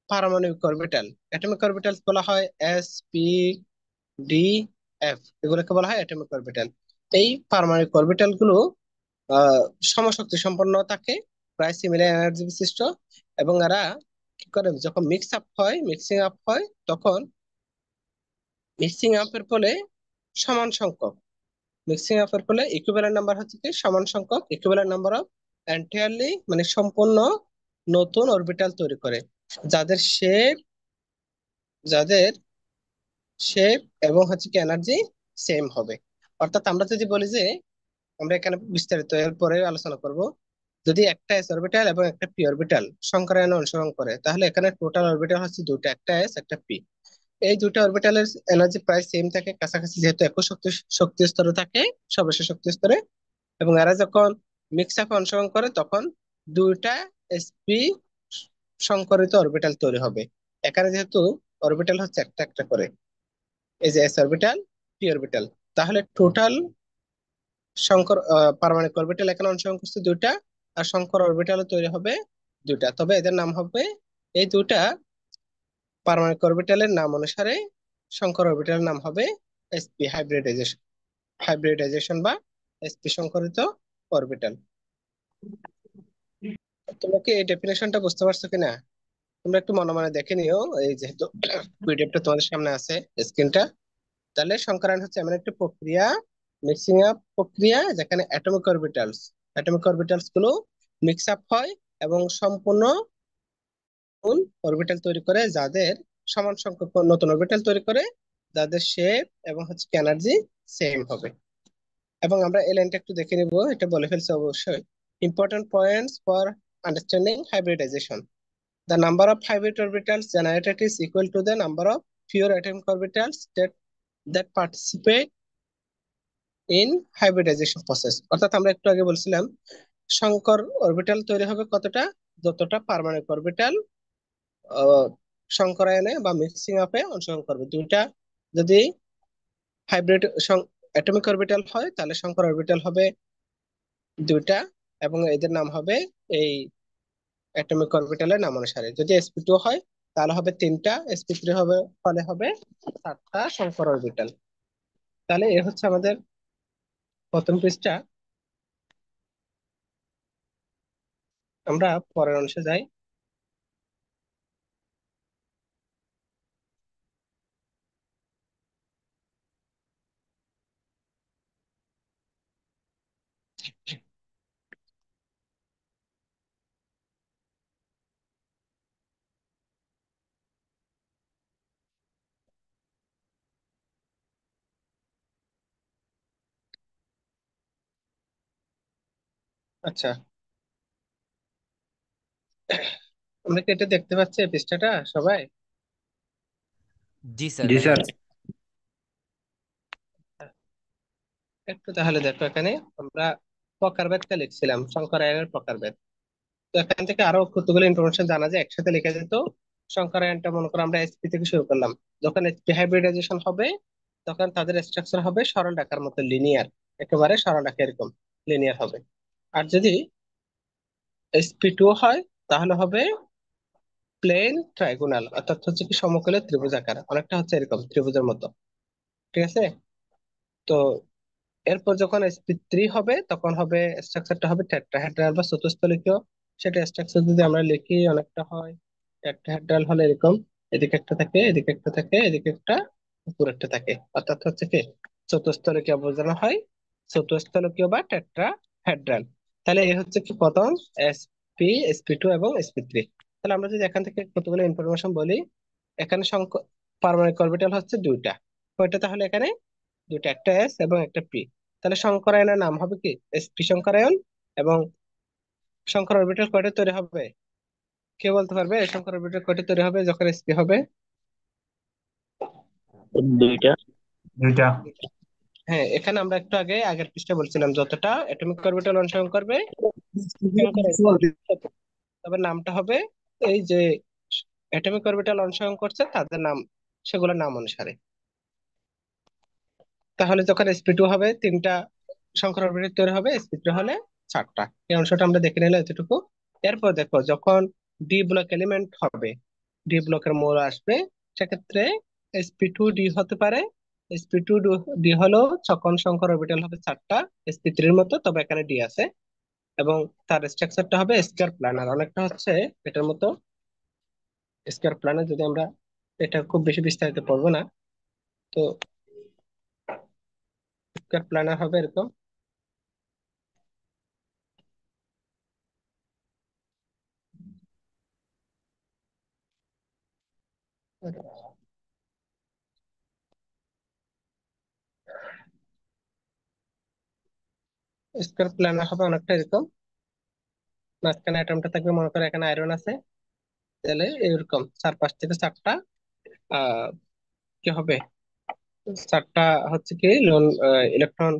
পারমাণবিক orbital. Atomic orbital বলা হয় এস, পি, ডি, এফ, এগুলোকে বলা হয় অ্যাটমিক অরবিটাল। এই পারমাণবিক অরবিটাল গুলো আহ সমশক্তি সম্পন্ন থাকে, প্রায় সিমিলার এনার্জি বিশিষ্ট। এবং এরা কি করে, যখন মিক্সিং আপ হয় তখন মিক্সিং আপের ফলে সমান সংখ্যক মিক্সিং আপের ফলে ইকুইভ্যালেন্ট নাম্বার হচ্ছে কি সমান সংখ্যক ইকুইভ্যালেন্ট নাম্বার অফ এন্টায়ারলি, মানে সম্পূর্ণ নতুন অরবিটাল তৈরি করে, যাদের শেপ যাদের শেপ এবং হচ্ছে কি এনার্জি সেম হবে। অর্থাৎ আমরা যদি বলি যে, আমরা এখানে বিস্তারিত এর পরে আলোচনা করব, যদি একটা এস অরবিটাল এবং একটা পি অরবিটাল সংকরায়নে অনুসরণ করে, তাহলে এখানে টোটাল অরবিটাল হচ্ছে দুটো, একটা এস একটা পি। এই দুটো অরবিটালের এনার্জি প্রায় সেম থাকে, কাছাকাছি, যেহেতু একই শক্তি স্তরে থাকে, সর্বশেষ শক্তি স্তরে। এবং এরা যখন মিক্স আপ অনুসরণ করে তখন দুইটা এসপি সংকরিত অরবিটাল তৈরি হবে। এখানে যেহেতু অরবিটাল হচ্ছে একটা একটা করে, এই যে এস অরবিটাল, পি অরবিটাল, তাহলে টোটাল পারমাণবিক অরবিটাল এখানে অনুসরণ করছে দুইটা, আর সংকর অরবিটালও তৈরি হবে দুইটা। তবে এদের নাম হবে, এই দুইটা পারমাণবিক অরবিটালের নাম অনুসারে সংকর অরবিটালের নাম হবে এসপি হাইব্রিডাইজেশন বা এসপি সংকরিত অরবিটাল। তোমরা কি এই ডেফিনেশনটা বুঝতে পারছো কিনা? তোমরা একটু মনে মনে দেখে নিও, এই যেহেতু পিডিএফটা তোমাদের সামনে আছে, স্ক্রিনটা। তাহলে সংকরায়ন হচ্ছে এমন একটি প্রক্রিয়া, মিক্সিং আপ প্রক্রিয়া, যেখানে অ্যাটমিক অরবিটালস গুলো মিক্স আপ হয় এবং সম্পূর্ণ অরবিটাল তৈরি করে, যাদের সমান সংখ্যক নতুন অরবিটাল তৈরি করে, যাদের শেপ এবং হচ্ছে এনার্জি সেম হবে। এবং আমরা এই লাইনটা একটু দেখে নিব, এটা বলে ফেলছে অবশ্যই। Important points for understanding hybridization: the number of hybrid orbitals generated is equal to the number of pure atomic orbitals that participate in hybridization process। অর্থাৎ আমরা একটু আগে বলছিলাম, সংকর অরবিটাল তৈরি হবে কতটা, যতটা পারমাণবিক অরবিটাল সংকরায়নে বা মিক্সিং আপে অংশগ্রহণ করবে। দুইটা যদি হাইব্রিড অ্যাটমিক অরবিটাল হয়, তাহলে সংকর অরবিটাল হবে দুইটা, এবং এদের নাম হবে এই অ্যাটমিক অরবিটালের নাম অনুসারে। যদি sp2 হয় তাহলে হবে তিনটা, sp3 হবে ফলে হবে চারটা সংকর অরবিটাল। তাহলে এ হচ্ছে আমাদের প্রথম পৃষ্ঠা। আমরা পরের অংশে যাই। আচ্ছা, আমরা কি এটা দেখতে পাচ্ছি এই পৃষ্ঠাটা সবাই? জি স্যার, জি দেখা স্যার। যাচ্ছে। একটু তাহলে দেখো, এখানে আমরা প্রকারভেদটা লিখছিলাম, সংকরায়নের প্রকারভেদ। তো এখান থেকে আরো কতগুলো ইনফরমেশন জানা যায়, একসাথে লিখে যেত। সংকরায়নটা মনে করো আমরা এসপি থেকে শুরু করলাম। যখন এসপি হাইব্রিডাইজেশন হবে, তখন তাদের স্ট্রাকচার হবে সরল রেখার মতো, লিনিয়ার, একেবারে সরল রেখা এরকম লিনিয়ার হবে। আর যদি sp2 হয়, তাহলে হবে প্লেন ট্রাইগোনাল, অর্থাৎ হচ্ছে কি সমকোণের ত্রিভুজাকার, অনেকটা হচ্ছে এরকম ত্রিভুজের মতো। ঠিক আছে? তো এরপর যখন sp3 হবে, তখন হবে স্ট্রাকচারটা হবে টেট্রাহেড্রাল বা চতুস্তলিকীয়। সেটা স্ট্রাকচার যদি আমরা লিখি, অনেকটা হয় টেট্রাহেড্রাল হলে এরকম, এদিকে একটা থাকে, এদিকে একটা থাকে, এদিকে একটা, উপরে একটা থাকে, অর্থাৎ হচ্ছে কি চতুস্তলিকীয় বোঝানো হয়, চতুস্তলিকীয় বা টেট্রাহেড্রাল। তাহলে এই হচ্ছে কি প্রথম sp2 এবং sp3। তাহলে আমরা যদি এখান থেকে কতগুলো ইনফরমেশন বলি, এখানে পারমাণবিক অরবিটাল হচ্ছে দুইটা, কয়টা তাহলে এখানে দুইটা, একটা এস এবং একটা পি। তাহলে সংকরায়নের নাম হবে কি এসপি সংকরায়ন। এবং সংকর অরবিটাল কয়টা তৈরি হবে, কে বলতে পারবে? সংকর অরবিটাল কয়টা তৈরি হবে যখন এসপি হবে? দুইটা। দুইটা। হ্যাঁ, এখানে আমরা একটু আগে আগের পৃষ্ঠা বলছিলাম, যতটা অ্যাটমিক অরবিটাল অনুসরণ করবে সংকর অরবিটাল, তবে নামটা হবে এই যে অ্যাটমিক অরবিটাল অনুসরণ করছে তাদের নাম, সেগুলোর নাম অনুসারে। তাহলে যখন sp2 হবে, তিনটা সংখ্যার অরবিটাল তৈরি হবে, sp3 হলে চারটা। এই অংশটা আমরা দেখে নিলাম এতটুকু। এরপর দেখো, যখন ডি ব্লক এলিমেন্ট হবে, ডি ব্লকের মৌল আসবে, সেক্ষেত্রে sp2d হতে পারে। sp2d হলো সকল সংখ্যার অরবিটাল হবে চারটা, sp3 এর মতো, তবে এখানে ডি আছে। এবং তার স্ট্রাকচারটা হবে স্কয়ার প্ল্যানার, অনেকটা হচ্ছে এটার মতো স্কয়ার প্ল্যানার। যদি আমরা এটা খুব বেশি বিস্তারিত পড়বো না, তো স্কয়ার প্ল্যানার হবে এরকম। স্কয়ার প্ল্যানার হবে অনেকটা এরকম। মাঝখানে অ্যাটমটা থাকবে, মনে করো এখানে আয়রন আছে, তাহলে এরকম চার পাঁচ থেকে চারটা আহ কি হবে, চারটা হচ্ছে কি লোন ইলেকট্রন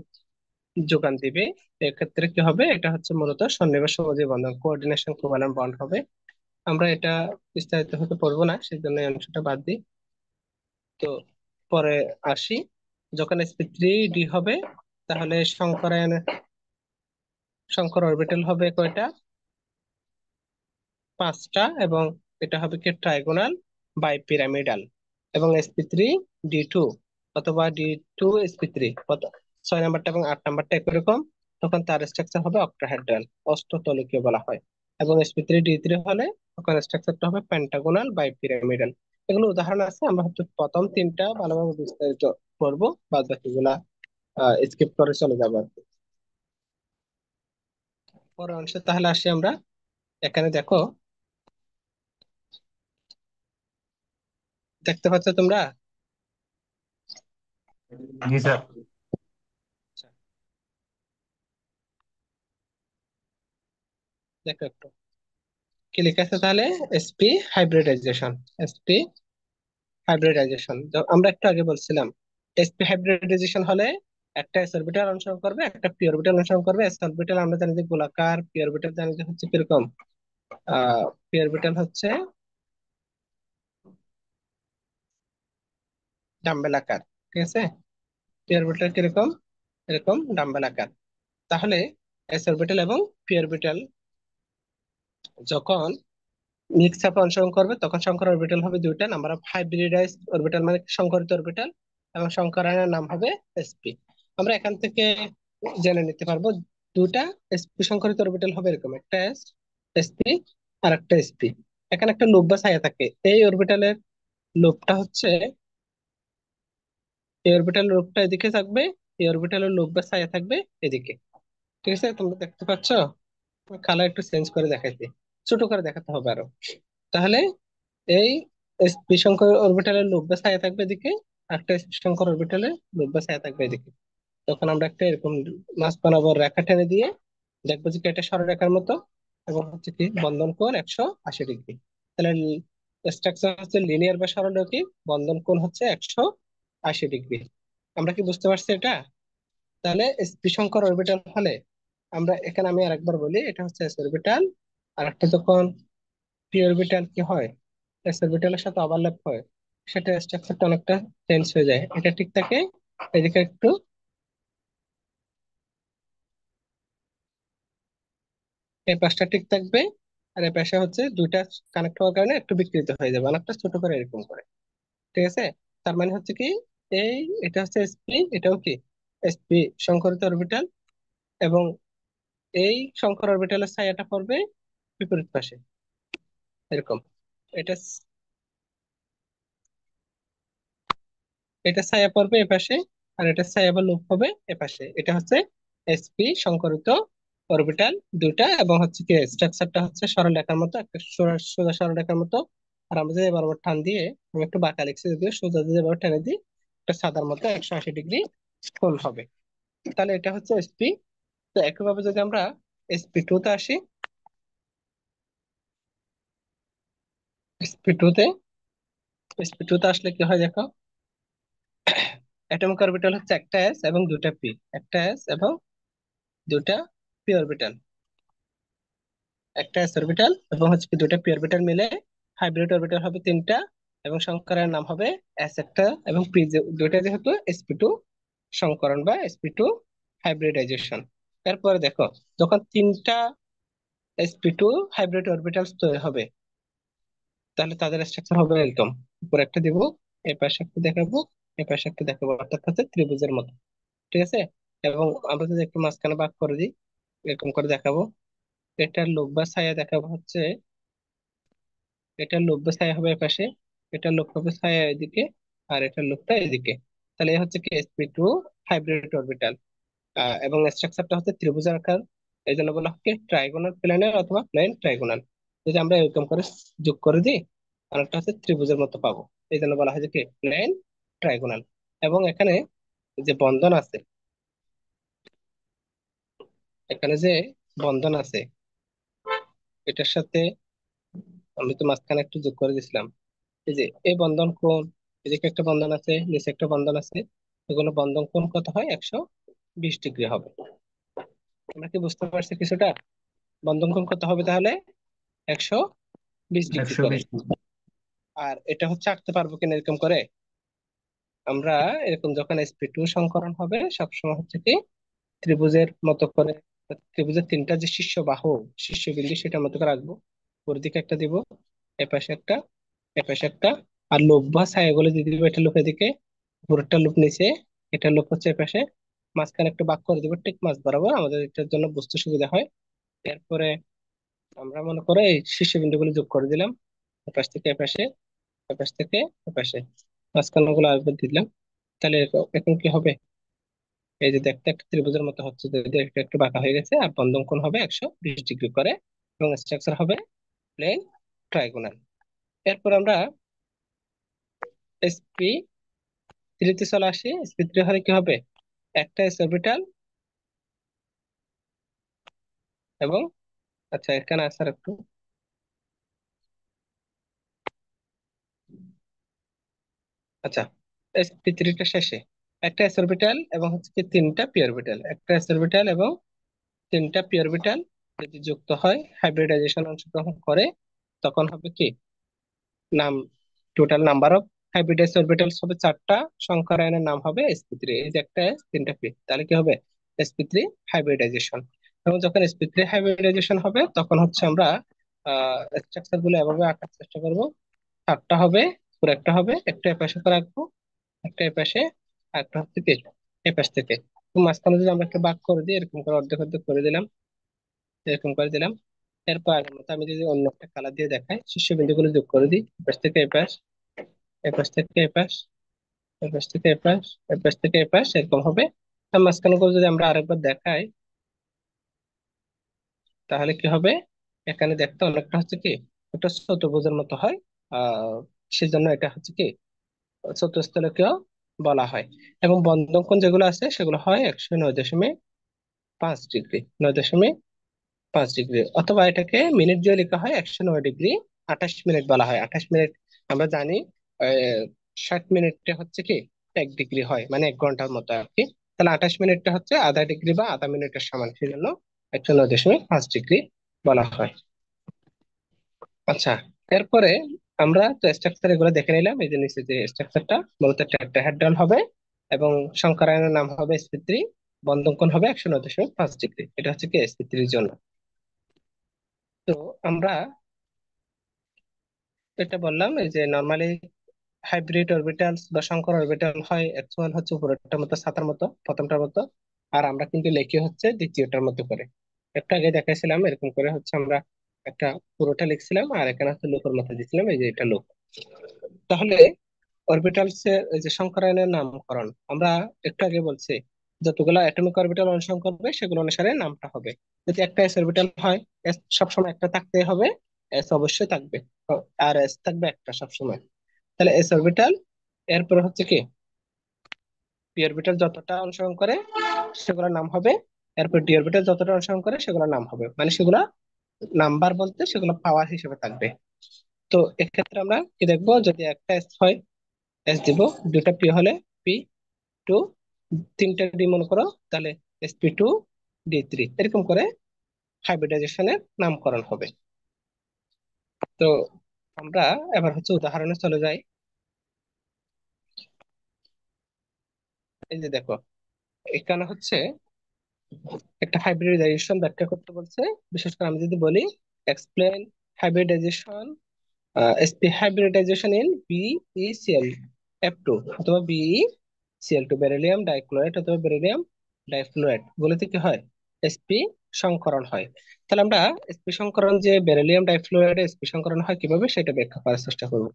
যোগান দিবে। এক্ষেত্রে কি হবে, এটা হচ্ছে মূলত সন্নিবেশ সহযোগী বন্ধন, কোঅর্ডিনেশন কোভালেন্ট বন্ড হবে। আমরা এটা বিস্তারিত হতে পারবো না, সেই জন্য এই অংশটা বাদ দিই। তো পরে আসি, যখন sp3d হবে, তাহলে সংকর অরবিটাল হবে কয়টা, পাঁচটা। এবং এটা হবে কি ট্রাইগোনাল বাই পিরামিডাল। এবং sp3d2 অথবা d2 sp3 কত, 6 নাম্বারটা এবং 8 নাম্বারটা একই রকম, তখন তার স্ট্রাকচার হবে অক্টাহেড্রাল, অষ্টতলিকীয় বলা হয়। এবং sp3d3 হলে তখন স্ট্রাকচারটা হবে পেন্টাগোনাল বাই পিরামিডাল। এগুলো উদাহরণ আছে, আমরা হচ্ছে প্রথম তিনটা ভালোভাবে বিস্তারিত করবো, বাদ বাকিগুলা স্কিপ করে চলে যাবো আর কি। পরের অংশে তাহলে আসি আমরা। এখানে দেখো, দেখতে পাচ্ছ তোমরা? जी सर। আচ্ছা, দেখো একটু কি লেখা আছে তাহলে, এসপি হাইব্রিডাইজেশন। এসপি হাইব্রিডাইজেশন আমরা একটু আগে বলছিলাম, এসপি হাইব্রিডাইজেশন হলে একটা এস অরবিটাল অনুসরণ করবে, একটা পি অরবিটাল অনুসরণ করবে। এস অরবিটাল আমরা জানি যে গোলাকার, পি অরবিটাল জানি যে হচ্ছে কিরকম, পি অরবিটাল হচ্ছে ডাম্বেল আকার, ঠিক আছে? পি অরবিটাল কিরকম, এরকম ডাম্বেল আকার। তাহলে এস অরবিটাল এবং পি অরবিটাল যখন মিক্স আপে অনুসরণ করবে, তখন সংকর অরবিটাল হবে দুইটা। নাম্বার অফ হাইব্রিডাইজ অরবিটাল মানে সংকরিত অরবিটাল, এবং সংকরায়নের নাম হবে এসপি। আমরা এখান থেকে জেনে নিতে পারবো দুটা এসপি সংকরিত অরবিটাল হবে এরকম, একটা এস এসপি আর একটা এসপি। এখানে একটা লুপ বা ছায়া থাকে, এই অরবিটালের লুপটা হচ্ছে, এই অরবিটালের লুপটা এদিকে থাকবে, এই অরবিটালের লুপ বা ছায়া থাকবে এদিকে। ঠিক আছে, তোমরা দেখতে পাচ্ছ? কালার একটু চেঞ্জ করে দেখাইতে, ছোট করে দেখাতে হবে আরো। তাহলে এই এসপি সংখ্যক অরবিটালের লোব বা ছায়া থাকবে এদিকে, একটা এসপি সংখ্যক অরবিটালের লোব বা ছায়া থাকবে এদিকে। তখন আমরা একটা এরকম মাছ বরাবর রেখা টেনে দিয়ে দেখবো যে কি এটা সরলরেখার মতো, এবং হচ্ছে কি বন্ধন কোণ 180 ডিগ্রি। তাহলে স্ট্রাকচার হচ্ছে লিনিয়ার বা সরলরৈখিক, বন্ধন কোণ হচ্ছে 180 ডিগ্রি। আমরা কি বুঝতে পারছি এটা? তাহলে এসপি সংখ্যক অরবিটাল হলে, আমরা এখানে আমি আরেকবার বলি, এটা হচ্ছে এস অরবিটাল। আর একটা যখন পি অরবিটাল কি হয়, এস অরবিটালের সাথে ওভারল্যাপ হয়, সেটা স্ট্রাকচারটা অনেকটা চেঞ্জ হয়ে যায়। এটা ঠিক থাকে, এদিকে একটু, এই পাশটা ঠিক থাকবে, আর এই পাশে হচ্ছে দুইটা কানেক্ট হওয়ার কারণে একটু বিকৃত হয়ে যাবে, অনেকটা ছোট করে এরকম করে। ঠিক আছে, তার মানে হচ্ছে কি, এই এটা হচ্ছে এসপি, এটাও কি এসপি সংকরিত অরবিটাল। এবং এই সংকর অরবিটালের ছায়াটা পড়বে বিপরীত পাশে এরকম। এটা এটা ছায়া পড়বে এপাশে, আর এটা ছায়া বা লুপ হবে এপাশে। এটা হচ্ছে এসপি সংকরিত অরবিটাল দুইটা। এবং হচ্ছে কি স্ট্রাকচারটা হচ্ছে সরল রেখার মতো, একটা সোজা সোজা সরল রেখার মতো। আর আমরা যদি বরাবর টান দিয়ে, আমি একটু বাঁকা লিখছি যদিও, সোজা যদি এবার টেনে দিই, একটা সাদার মতো 180 ডিগ্রি কোণ হবে। তাহলে এটা হচ্ছে এসপি। তো একইভাবে যদি আমরা sp2 তে আসি, sp2 তে sp2 তে আসলে কি হয় দেখো, অ্যাটমিক অরবিটাল হচ্ছে একটা এস এবং দুটা পি, একটা এস এবং দুটা পি অরবিটাল, একটা এস অরবিটাল এবং হচ্ছে কি দুটা পি অরবিটাল মিলে হাইব্রিড অরবিটাল হবে তিনটা। এবং সংকরের নাম হবে এস একটা এবং পি, দুইটা যেহেতু sp2 সংকরণ বা sp2 হাইব্রিডাইজেশন। এরপরে দেখো, যখন তিনটা sp2 হাইব্রিড অরবিটালস তৈরি হবে, তাহলে তাদের স্ট্রাকচার হবে এরকম। উপরে একটা দিব, এই পাশে একটা দেখাবো, এই পাশে একটা দেখাবো, অর্থাৎ হচ্ছে ত্রিভুজের মতো। ঠিক আছে। এবং আমরা যদি একটু মাঝখানে ভাগ করে দিই, এরকম করে দেখাবো। এটার লোক বা ছায়া দেখাবো হচ্ছে, এটার লোক বা ছায়া হবে এপাশে, এটার লোক হবে ছায়া এদিকে, আর এটার লোকটা এদিকে। তাহলে এ হচ্ছে কি sp2 হাইব্রিড অরবিটাল। এবং স্ট্রাকচারটা হচ্ছে ত্রিভুজার আকার। এই জন্য বলা হয় ট্রাইগোনাল প্ল্যানের অথবা প্লেন ট্রাইগোনাল। যদি আমরা এরকম করে যোগ করে দিই, অনেকটা হচ্ছে ত্রিভুজের মতো পাবো। এই জন্য বলা হয় যে কি প্লেন ট্রাইগোনাল। এবং এখানে যে বন্ধন আছে, এখানে যে বন্ধন আছে, এটার সাথে আমি তো মাঝখানে একটু যোগ করে দিছিলাম। এই যে এই বন্ধন কোণ, এদিকে একটা বন্ধন আছে, নিচে একটা বন্ধন আছে, এগুলো বন্ধন কোণ কত হয়? 120 ডিগ্রি হবে। আমরা কি বুঝতে পারছি কিছুটা? বন্ধন কোণ কত হবে তাহলে? 120 ডিগ্রি একশো করে। বিশ আর এটা হচ্ছে আঁকতে পারবো কিনা এরকম করে? আমরা এরকম যখন sp2 সংকরণ হবে সবসময় হচ্ছে কি ত্রিভুজের মতো করে, ত্রিভুজের তিনটা যে শীর্ষ বাহু, শীর্ষবিন্দু সেটার মতো করে রাখবো। উপর দিকে একটা দিব, এপাশে একটা, এপাশে একটা। আর লোক বা ছায়াগুলো দিয়ে দিব, এটা লোক এদিকে, উপরেরটা লোক নিচে, এটা লোক হচ্ছে এপাশে। মাঝখানে একটা বাঁক করে দিব ঠিক মাঝ বরাবর, আমাদের এটার জন্য বুঝতে সুবিধা হয়। এরপরে আমরা মনে করো এই শীর্ষবিন্দুগুলো যোগ করে দিলাম, এপাশ থেকে এপাশে, এপাশ থেকে এপাশে, মাঝখানে গুলো আরেকবার দিলাম। তাহলে এখন কি হবে? এই যে দেখতে একটা ত্রিভুজের মতো হচ্ছে, যদি একটা একটু বাঁকা হয়ে গেছে, আর বন্ধন কোণ হবে 120 ডিগ্রি করে, এবং স্ট্রাকচার হবে প্লেন ট্রাইগোনাল। এরপর আমরা sp3 তে চলে আসি। sp3 হলে কি হবে? একটা এস অরবিটাল এবং, আচ্ছা এখানে আসার একটু, আচ্ছা sp3 টা শেষে একটা এস অরবিটাল এবং হচ্ছে কি তিনটা পি অরবিটাল, একটা এস অরবিটাল এবং তিনটা পি অরবিটাল যদি যুক্ত হয়, হাইব্রিডাইজেশন অংশগ্রহণ করে, তখন হবে কি নাম, total number of hybridise orbitals হবে চারটা, সংখ্যার নাম হবে sp3। এই যে একটা S, তিনটা পি, তাহলে কি হবে? sp3 hybridization. এবং যখন sp3 হাইব্রিডাইজেশন হবে তখন হচ্ছে আমরা স্ট্রাকচার গুলো এভাবে আঁকার চেষ্টা করব। চারটা হবে, পুরো একটা হবে, একটা এপাশে করে রাখবো, একটা এপাশে, আর একটা হচ্ছে কি এপাশ থেকে। তো মাঝখানে যদি আমরা একটা ভাগ করে দিই, এরকম করে অর্ধেক অর্ধেক করে দিলাম, এরকম করে দিলাম। এরপর আগের মতো আমি যদি অন্য একটা কালার দিয়ে দেখাই, শীর্ষবিন্দুগুলো যোগ করে দিই, এপাশ থেকে এপাশ, এপাশ থেকে এপাশ, এপাশ থেকে এপাশ, এপাশ থেকে এপাশ, এরকম হবে। আর মাঝখানে করে যদি আমরা আরেকবার দেখাই, তাহলে কি হবে? এখানে দেখতে অনেকটা হচ্ছে কি একটা চতুর্ভুজের মতো হয়। আহ সেজন্য এটা হচ্ছে কি চতুস্তলকেও বলা হয়। এবং বন্ধনকোণ যেগুলো আছে সেগুলো হয় 109.5 ডিগ্রি, 9.5 ডিগ্রি, অথবা এটাকে মিনিট দিয়ে লেখা হয় 109 ডিগ্রি 28 মিনিট বলা হয়। 28 মিনিট আমরা জানি, 60 মিনিটে হচ্ছে কি 1 ডিগ্রি হয়, মানে 1 ঘন্টার মতো আর কি। তাহলে 28 মিনিটটা হচ্ছে আধা ডিগ্রি বা আধা মিনিটের সমান, সেই জন্য 109.5 ডিগ্রি বলা হয়। আচ্ছা, এরপরে আমরা তো স্ট্রাকচার এগুলো দেখে নিলাম। এই যে নিচে যে স্ট্রাকচারটা মূলত টেট্রাহেড্রাল হবে, এবং সংকরায়নের নাম হবে sp3, বন্ধনকোণ হবে 109.5 ডিগ্রি। এটা হচ্ছে কি sp3 জন্য। তো আমরা এটা বললাম, এই যে নর্মালি হাইব্রিড অরবিটালস বা সংকর অরবিটাল হয় অ্যাকচুয়াল হচ্ছে উপরেরটার মতো, ছাতার মতো, প্রথমটার মতো। আর আমরা কিন্তু লিখি হচ্ছে দ্বিতীয়টার মতো করে। একটা আগে দেখাইছিলাম এরকম করে হচ্ছে আমরা একটা পুরোটা লিখছিলাম, আর এখানে হচ্ছে লোকের মতো দিছিলাম, এই যে এটা লোক। তাহলে অরবিটালস এর এই যে সংকরায়নের নামকরণ আমরা একটু আগে বলছি, যতগুলা অ্যাটমিক অরবিটাল অনুসরণ করবে সেগুলো অনুসারে নামটা হবে। যদি একটা এস অরবিটাল হয়, এস সবসময় একটা থাকতেই হবে, এস অবশ্যই থাকবে, আর এস থাকবে একটা সবসময়। তাহলে এস অরবিটাল, এরপরে হচ্ছে কি পি অরবিটাল যতটা অনুসরণ করে সেগুলোর নাম হবে, এরপর ডি অরবিটাল যতটা অনুসরণ করে সেগুলোর নাম হবে, মানে সেগুলা নাম্বার বলতে সেগুলো পাওয়ার হিসেবে থাকবে। তো এক্ষেত্রে আমরা কি দেখবো, যদি একটা এস হয় এস দিব, দুটা পি হলে পি টু, তিনটা ডি মনে করো, তাহলে sp2 d3, এরকম করে হাইব্রিডাইজেশনের নামকরণ হবে। তো আমরা এবার হচ্ছে উদাহরণে চলে যাই। এই যে দেখো, এখানে হচ্ছে একটা হাইব্রিডাইজেশন ব্যাখ্যা করতে বলছে। বিশেষ করে আমি যদি বলি explain hybridization sp hybridization in BeCl F2 অথবা BeCl2, বেরিলিয়াম ডাইক্লোরাইড অথবা বেরিলিয়াম ডাইফ্লুরাইড গুলোতে কি হয়? sp সংকরণ হয়। তাহলে আমরা sp সংকরণ, যে বেরিলিয়াম ডাইফ্লুরাইডে sp সংকরণ হয় কিভাবে, সেটা ব্যাখ্যা করার চেষ্টা করব।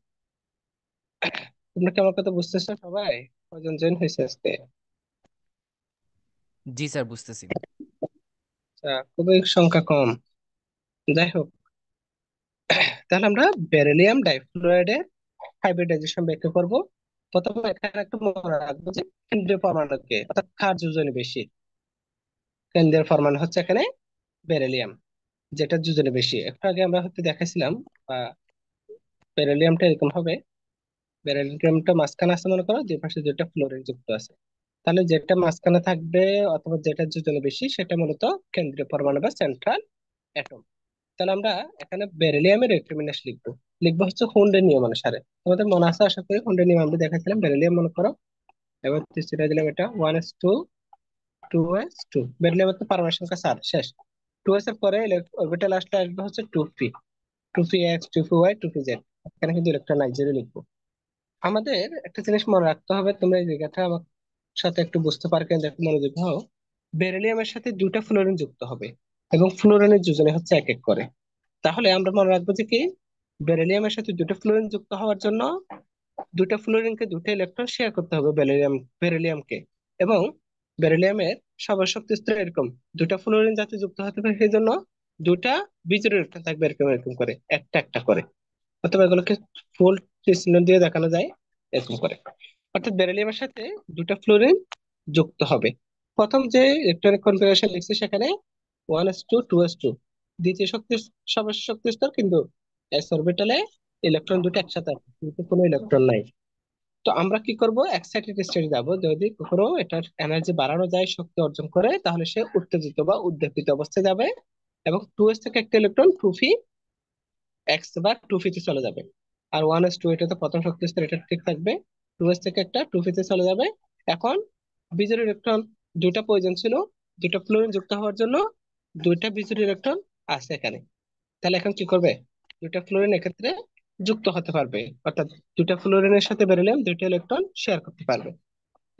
তোমরা কি আমার কথা বুঝতেছো সবাই? কয়জন জয়েন হয়েছে আজকে? জি স্যার, বুঝতেছি। আচ্ছা, খুবই সংখ্যা কম। যাই হোক, তাহলে আমরা বেরিলিয়াম ডাইফ্লুরাইডের হাইব্রিডাইজেশন ব্যাখ্যা করব। প্রথমে এখানে একটু মনে রাখবো যে কেন্দ্রীয় পরমাণুকে, অর্থাৎ কার যোজনী বেশি। কেন্দ্রীয় পরমাণু হচ্ছে এখানে বেরিলিয়াম, যেটা যোজনী বেশি। একটু আগে আমরা হয়তো দেখাইছিলাম, বেরিলিয়ামটা এরকম হবে। বেরিলিয়ামটা মাঝখানে আছে মনে করো, দুই পাশে দুইটা ফ্লোরিন যুক্ত আছে। তাহলে যেটা মাঝখানে থাকবে অথবা যেটা যোজনী বেশি, সেটা মূলত কেন্দ্রীয় পরমাণু বা সেন্ট্রাল অ্যাটম। তাহলে আমরা এখানে বেরিলিয়ামের ইলেকট্রোবিন্যাস লিখবো। লিখবো হচ্ছে হুন্ডের নিয়ম অনুসারে। তোমাদের মনে আছে আশা করি, হুন্ডের নিয়ম আমরা দেখাচ্ছিলাম। বেরিলিয়াম মনে করো, এবার ছেড়ে দিলাম, এটা 1s2 2s2। বেরিলিয়ামের তো পারমাণবিক সংখ্যা 4, শেষ। 2s এর পরে অরবিটাল আসলে আসবে হচ্ছে 2p, 2p(x), 2p(y), 2p(z). এখানে কিন্তু ইলেকট্রন নাই, জিরো লিখবো। আমাদের একটা জিনিস মনে রাখতে হবে, তোমরা এই জায়গাটা আমার সাথে একটু বুঝতে পারো কেন, একটু মনোযোগ হও। বেরিলিয়ামের সাথে দুটা ফ্লোরিন যুক্ত হবে এবং ফ্লোরিনের যোজনী হচ্ছে এক এক করে। তাহলে আমরা মনে রাখবো যে কি, বেরিলিয়ামের সাথে দুটো ফ্লোরিন যুক্ত হওয়ার জন্য দুটো ফ্লোরিনকে দুটো ইলেকট্রন শেয়ার করতে হবে বেরিলিয়ামকে। এবং বেরিলিয়ামের সবার শক্তি স্তর এরকম, দুটা ফ্লোরিন যাতে যুক্ত হতে পারে সেই জন্য দুটা বিজোড় ইলেকট্রন থাকবে, এরকম এরকম করে, একটা একটা করে। অথবা এগুলোকে ফুল চিহ্ন দিয়ে দেখানো যায়, এরকম করে। অর্থাৎ বেরিলিয়ামের সাথে দুটা ফ্লোরিন যুক্ত হবে। প্রথম যে ইলেকট্রনিক কনফিগারেশন লিখছি সেখানে 1s2 2s2, দ্বিতীয় শক্তি, সর্বোচ্চ শক্তি স্তর কিন্তু এস অরবিটালে ইলেকট্রন দুটো একসাথে আছে, কিন্তু কোনো ইলেকট্রন নাই। তো আমরা কি করব, এক্সাইটেড স্টেটে যাব। যদি কখনো এটার এনার্জি বাড়ানো যায়, শক্তি অর্জন করে, তাহলে সে উত্তেজিত বা উদ্দীপিত অবস্থায় যাবে এবং 2s থেকে একটা ইলেকট্রন 2p এক্স বা 2p তে চলে যাবে। আর 1s2, এটা তো প্রথম শক্তি স্তর, এটা ঠিক থাকবে। 2s থেকে একটা 2p তে চলে যাবে। এখন বিজোড় ইলেকট্রন দুইটা প্রয়োজন ছিল, দুটো ফ্লোরিন যুক্ত হওয়ার জন্য দুইটা বিজোড় ইলেকট্রন আছে এখানে। তাহলে এখন কি করবে, দুইটা ফ্লোরিন এক্ষেত্রে যুক্ত হতে পারবে, অর্থাৎ দুইটা ফ্লোরিনের সাথে বেরিলিয়াম দুইটা ইলেকট্রন শেয়ার করতে পারবে।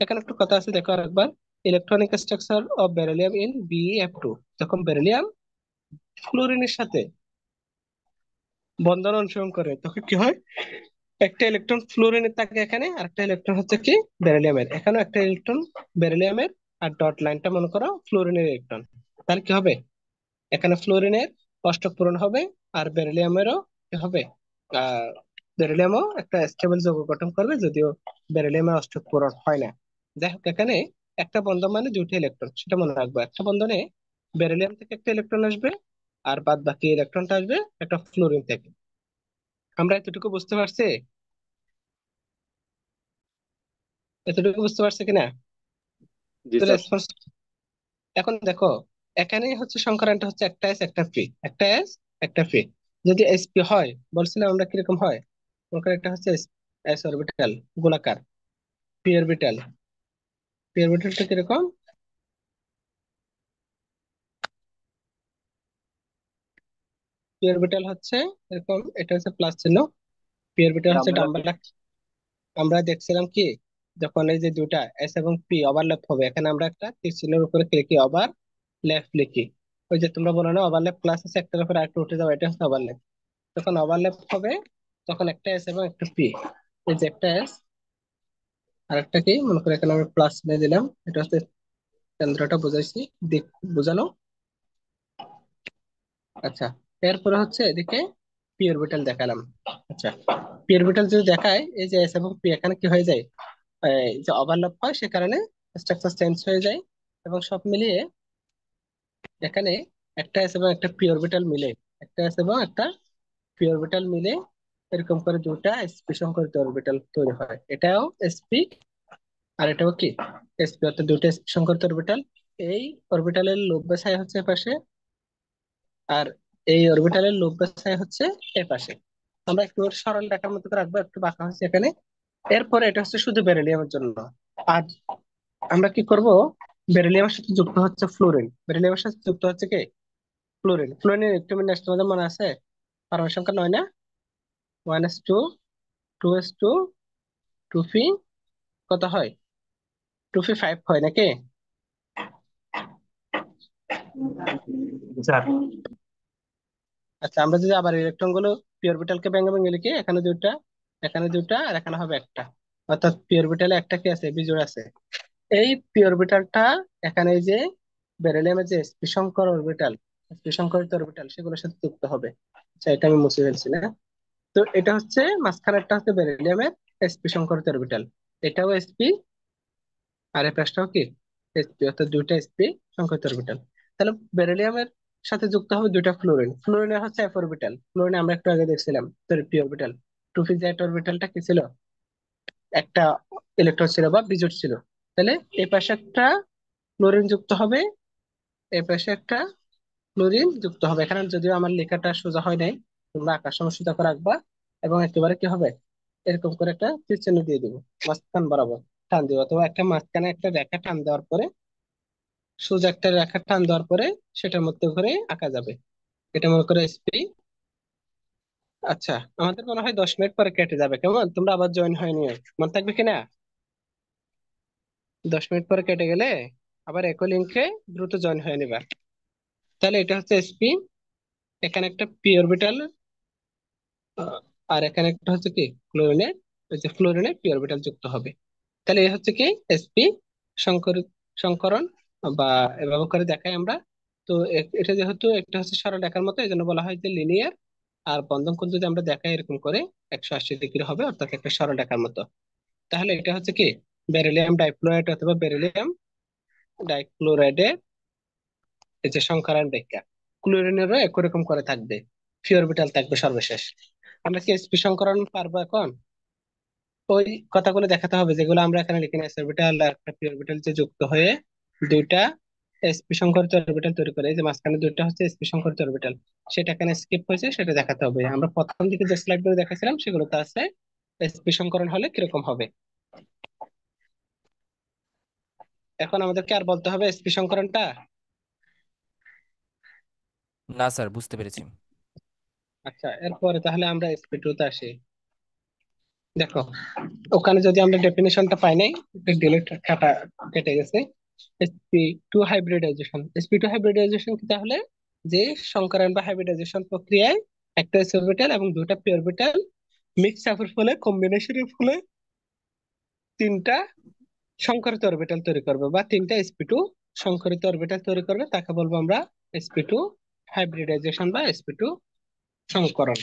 এখানে একটু কথা আছে, দেখো আরেকবার। Electronic structure of beryllium in BeF2, যখন বেরিলিয়াম ফ্লোরিনের সাথে বন্ধন অনুসরণ করে তখন কি হয়, একটা ইলেকট্রন ফ্লোরিনের থাকে এখানে, আর একটা ইলেকট্রন হচ্ছে কি বেরিলিয়ামের, এখানেও একটা ইলেকট্রন বেরিলিয়ামের। আর ডট লাইনটা মনে করো ফ্লোরিনের ইলেকট্রন। তাহলে কি হবে, এখানে ফ্লোরিনের অষ্টক পূরণ হবে, আর বেরিলিয়ামেরও কি হবে, আহ বেরিলিয়ামও একটা স্টেবল যৌগ গঠন করবে, যদিও বেরিলিয়ামের অষ্টক পূরণ হয় না। যাই হোক, এখানে একটা বন্ধন মানে দুইটা ইলেকট্রন, সেটা মনে রাখবো। একটা বন্ধনে বেরিলিয়াম থেকে একটা ইলেকট্রন আসবে, আর বাদ বাকি ইলেকট্রনটা আসবে একটা ফ্লোরিন থেকে। আমরা এতটুকু বুঝতে পারছি? এতটুকু বুঝতে পারছি কিনা? জি তো স্যার। রেসপন্স, এখন দেখো, এখানে হচ্ছে সংখ্যাটা হচ্ছে একটা এস একটা পি, একটা এস একটা পি। যদি এসপি হয়, বলছিলাম আমরা কিরকম হয়, মনে একটা হচ্ছে এস অরবিটাল গোলাকার, পি অরবিটাল। পি অরবিটালটা কিরকম, পি অরবিটাল হচ্ছে এরকম, এটা হচ্ছে প্লাস চিহ্ন। পি অরবিটাল হচ্ছে ডাম্বেল ডাম্বেল। আমরা দেখছিলাম কি, যখন এই যে দুটা এস এবং পি ওভারল্যাপ হবে, এখানে আমরা একটা তীর চিহ্নের উপরে ক্লিকি ওভারল্যাপ লিখি। ওই যে তোমরা বলো না, ওভারল্যাপ ক্লাস আছে, একটার উপরে আরেকটা উঠে যাবে, এটা হচ্ছে ওভারল্যাপ। যখন ওভারল্যাপ হবে তখন একটা এস এবং একটা পি, এই যে একটা এস আর একটা কি, মনে করো এখানে আমি প্লাস নিয়ে দিলাম, এটা হচ্ছে কেন্দ্রটা বুঝাইছি, দিক বোঝানো। আচ্ছা, এরপরে হচ্ছে এদিকে পি অরবিটাল দেখালাম। আচ্ছা, পি অরবিটাল যদি দেখায়, এই যে এস এবং পি এখানে কি হয়ে যায়, এই যে ওভারল্যাপ হয়, সে কারণে স্ট্রাকচার চেঞ্জ হয়ে যায়। এবং সব মিলিয়ে এখানে একটা এস এবং একটা পি অরবিটাল মিলে, একটা এস এবং একটা পি অরবিটাল মিলে এরকম করে দুটা sp সংকরিত অরবিটাল তৈরি হয়। এটাও sp, আর এটাও কি sp, অর্থাৎ দুটো sp সংকরিত অরবিটাল। এই অরবিটালের লব বাসায় হচ্ছে এপাশে, আর এই অরবিটালের লব বাসায় হচ্ছে এপাশে। আমরা একটু সরল রেখার মতো করে রাখবো, একটু বাঁকা হচ্ছে এখানে। এরপরে এটা হচ্ছে শুধু বেরিলিয়ামের জন্য। আর আমরা কি করব, বেরিলিয়ামের সাথে যুক্ত হচ্ছে ফ্লোরিন, বেরিলিয়ামের সাথে যুক্ত হচ্ছে কি ফ্লোরিনের ইলেকট্রোবিন্যাস তোমাদের মনে আছে, পারমাণবিক সংখ্যা 9 না? 1s2 2s2 2p কত হয়? 2p5 হয় নাকি? স্যার। আচ্ছা, আমরা যদি আবার ইলেকট্রন গুলো পি অরবিটালকে ভেঙে ভেঙে লিখি, এখানে দুইটা, এখানে দুইটা, আর এখানে হবে একটা। অর্থাৎ পি অরবিটালে একটা কি আছে, বিজোড় আছে। এই পি অরবিটালটা এখানে এই যে বেরিলিয়ামের যে sp সংকর অরবিটাল, sp সংকরিত অরবিটাল সেগুলোর সাথে যুক্ত হবে। আচ্ছা, এটা আমি মুছে ফেলছি না। তো এটা হচ্ছে মাঝখানেরটা হচ্ছে বেরিলিয়ামের sp সংকরিত অরবিটাল, এটাও sp, আর এই পাশটাও কি sp, অর্থাৎ দুইটা sp সংকরিত অরবিটাল। তাহলে বেরিলিয়ামের সাথে যুক্ত হবে দুইটা ফ্লোরিন, ফ্লোরিনের হচ্ছে f অরবিটাল, ফ্লোরিন আমরা একটু আগে দেখছিলাম sorry P orbital. 2p Z অরবিটালটা কি ছিল, একটা ইলেকট্রন ছিল বা বিজোড় ছিল। তাহলে এই পাশে একটা ক্লোরিন যুক্ত হবে, এই পাশে একটা ক্লোরিন যুক্ত হবে। এখানে যদিও আমার লেখাটা সোজা হয় নাই, তোমরা আকার সময় সোজা করে রাখবা, এবং একেবারে কি হবে, এরকম করে একটা তীর চিহ্ন দিয়ে দিব মাঝখান বরাবর, টান দিব, অথবা একটা মাঝখানে একটা রেখা টান দেওয়ার পরে, সোজা একটা রেখা টান দেওয়ার পরে সেটার মধ্যে করে আঁকা যাবে। এটা মনে করে এসপি। আচ্ছা, আমাদের মনে হয় 10 মিনিট পরে কেটে যাবে, কেমন? তোমরা আবার জয়েন হয়ে নিও, মনে থাকবে কিনা? 10 মিনিট পরে কেটে গেলে আবার একই লিঙ্কে দ্রুত জয়েন হয়ে নিবা। তাহলে এটা হচ্ছে এসপি, এখানে একটা পি অরবিটাল, আর এখানে একটা হচ্ছে কি ক্লোরিনে, ওই যে ফ্লোরিনে পি অরবিটাল যুক্ত হবে। তাহলে এই হচ্ছে কি এসপি সংকরিত, সংকরণ, বা এভাবে করে দেখাই আমরা। তো এটা যেহেতু একটা হচ্ছে সরলরেখার মতো, এই জন্য বলা হয় যে লিনিয়ার। আর বন্ধন কোণ যদি আমরা দেখাই এরকম করে 180 ডিগ্রি হবে, অর্থাৎ একটা সরলরেখার মতো। তাহলে এটা হচ্ছে কি বেরিলিয়াম ডাইফ্লোরাইড অথবা বেরিলিয়াম ডাইক্লোরাইডের এই যে সংকরণ রেখা। ক্লোরিনেরও একই রকম করে থাকবে, পি অরবিটাল থাকবে সর্বশেষ। আমরা কি এসপি সংকরণ পারবো এখন? ওই কথাগুলো দেখাতে হবে যেগুলো আমরা এখানে লিখে নিই, অরবিটাল আর একটা পি অরবিটাল যে যুক্ত হয়ে দুইটা এসপি সংকরিত অরবিটাল তৈরি করে, এই যে মাঝখানে দুইটা হচ্ছে এসপি সংকরিত অরবিটাল, সেটা এখানে স্কিপ হয়েছে, সেটা দেখাতে হবে। আমরা প্রথম দিকে যে স্লাইড গুলো দেখাছিলাম সেগুলোতে আছে এসপি সংকরণ হলে কিরকম হবে। এখন আমাদেরকে আর বলতে হবে এসপি সংকরণটা। না স্যার, বুঝতে পেরেছি। আচ্ছা, এরপরে তাহলে আমরা এসপি টু তে আসি। দেখো, ওখানে যদি আমরা ডেফিনেশনটা পাই নাই, ডিলিট কাটা কেটে গেছে। sp2 হাইব্রিডাইজেশন কি তাহলে? যে সংকরণ বা হাইব্রিডাইজেশন প্রক্রিয়ায় একটা s অরবিটাল এবং দুটা p অরবিটাল মিক্স আপের ফলে, কম্বিনেশনের ফলে তিনটা সংকরিত অরবিটাল তৈরি করবে, বা তিনটা sp2 সংকরিত অরবিটাল তৈরি করবে, তাকে বলবো আমরা sp2 হাইব্রিডাইজেশন বা sp2 সংকরণ।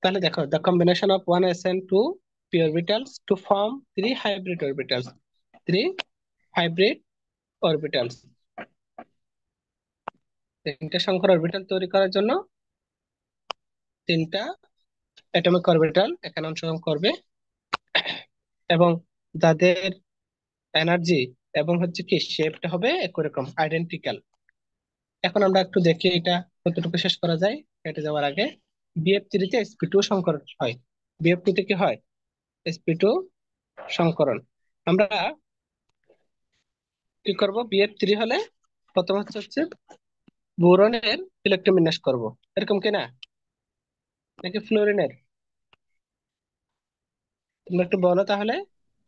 তাহলে দেখো, the combination of one s and two p orbitals to form three hybrid orbitals, three hybrid orbitals, তিনটা সংকর অরবিটাল তৈরি করার জন্য তিনটা অ্যাটমিক অরবিটাল এখানে অংশগ্রহণ করবে, এবং যাদের এনার্জি এবং হচ্ছে কি শেপটা হবে একই রকম, আইডেন্টিক্যাল। এখন আমরা একটু দেখি এটা কতটুকু শেষ করা যায় কেটে যাওয়ার আগে। বিএফ3 তে sp2 সংকরণ হয়, বিএফ2 তে কি হয়, sp2 সংকরণ। আমরা কি করব, বিএফ3 হলে প্রথম হচ্ছে বোরনের ইলেকট্রোবিন্যাস করব, এরকম কি না, নাকি ফ্লোরিনের? তোমরা একটু বলো তাহলে।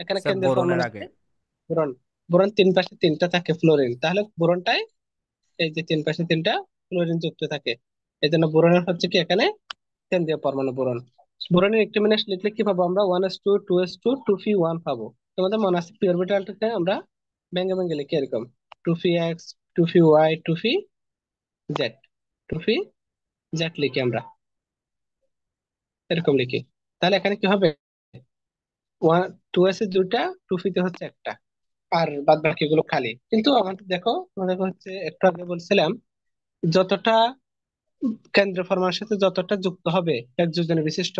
এখানে স্যার, কেন্দ্রের বোরনের পরমাণু আগে। আছে বোরন, বোরন তিন পাশে তিনটা থাকে ফ্লোরিন, তাহলে বোরনটাই এই যে তিন পাশে তিনটা ফ্লোরিন যুক্ত থাকে, এই জন্য বোরনের হচ্ছে কি এখানে কেন্দ্রীয় পরমাণু বোরন। বোরনের ইলেকট্রোবিন্যাস লিখলে কি পাবো আমরা, 1s2 2s2 2p1 পাবো। তোমাদের মনে আছে পি অরবিটালটাকে আমরা ভেঙে ভেঙে লিখি এরকম, 2p(x) 2p(y) 2p(z) 2p(z) লিখি আমরা, এরকম লিখি। তাহলে এখানে কি হবে, ওয়ান, 2s এর দুইটা, 2p তে হচ্ছে একটা, আর বাদ বাকি গুলো খালি। কিন্তু আমাদের দেখো, আমাদের হচ্ছে একটু আগে বলছিলাম, যতটা কেন্দ্র পরমাণুর সাথে যতটা যুক্ত হবে এক যোজনী বিশিষ্ট,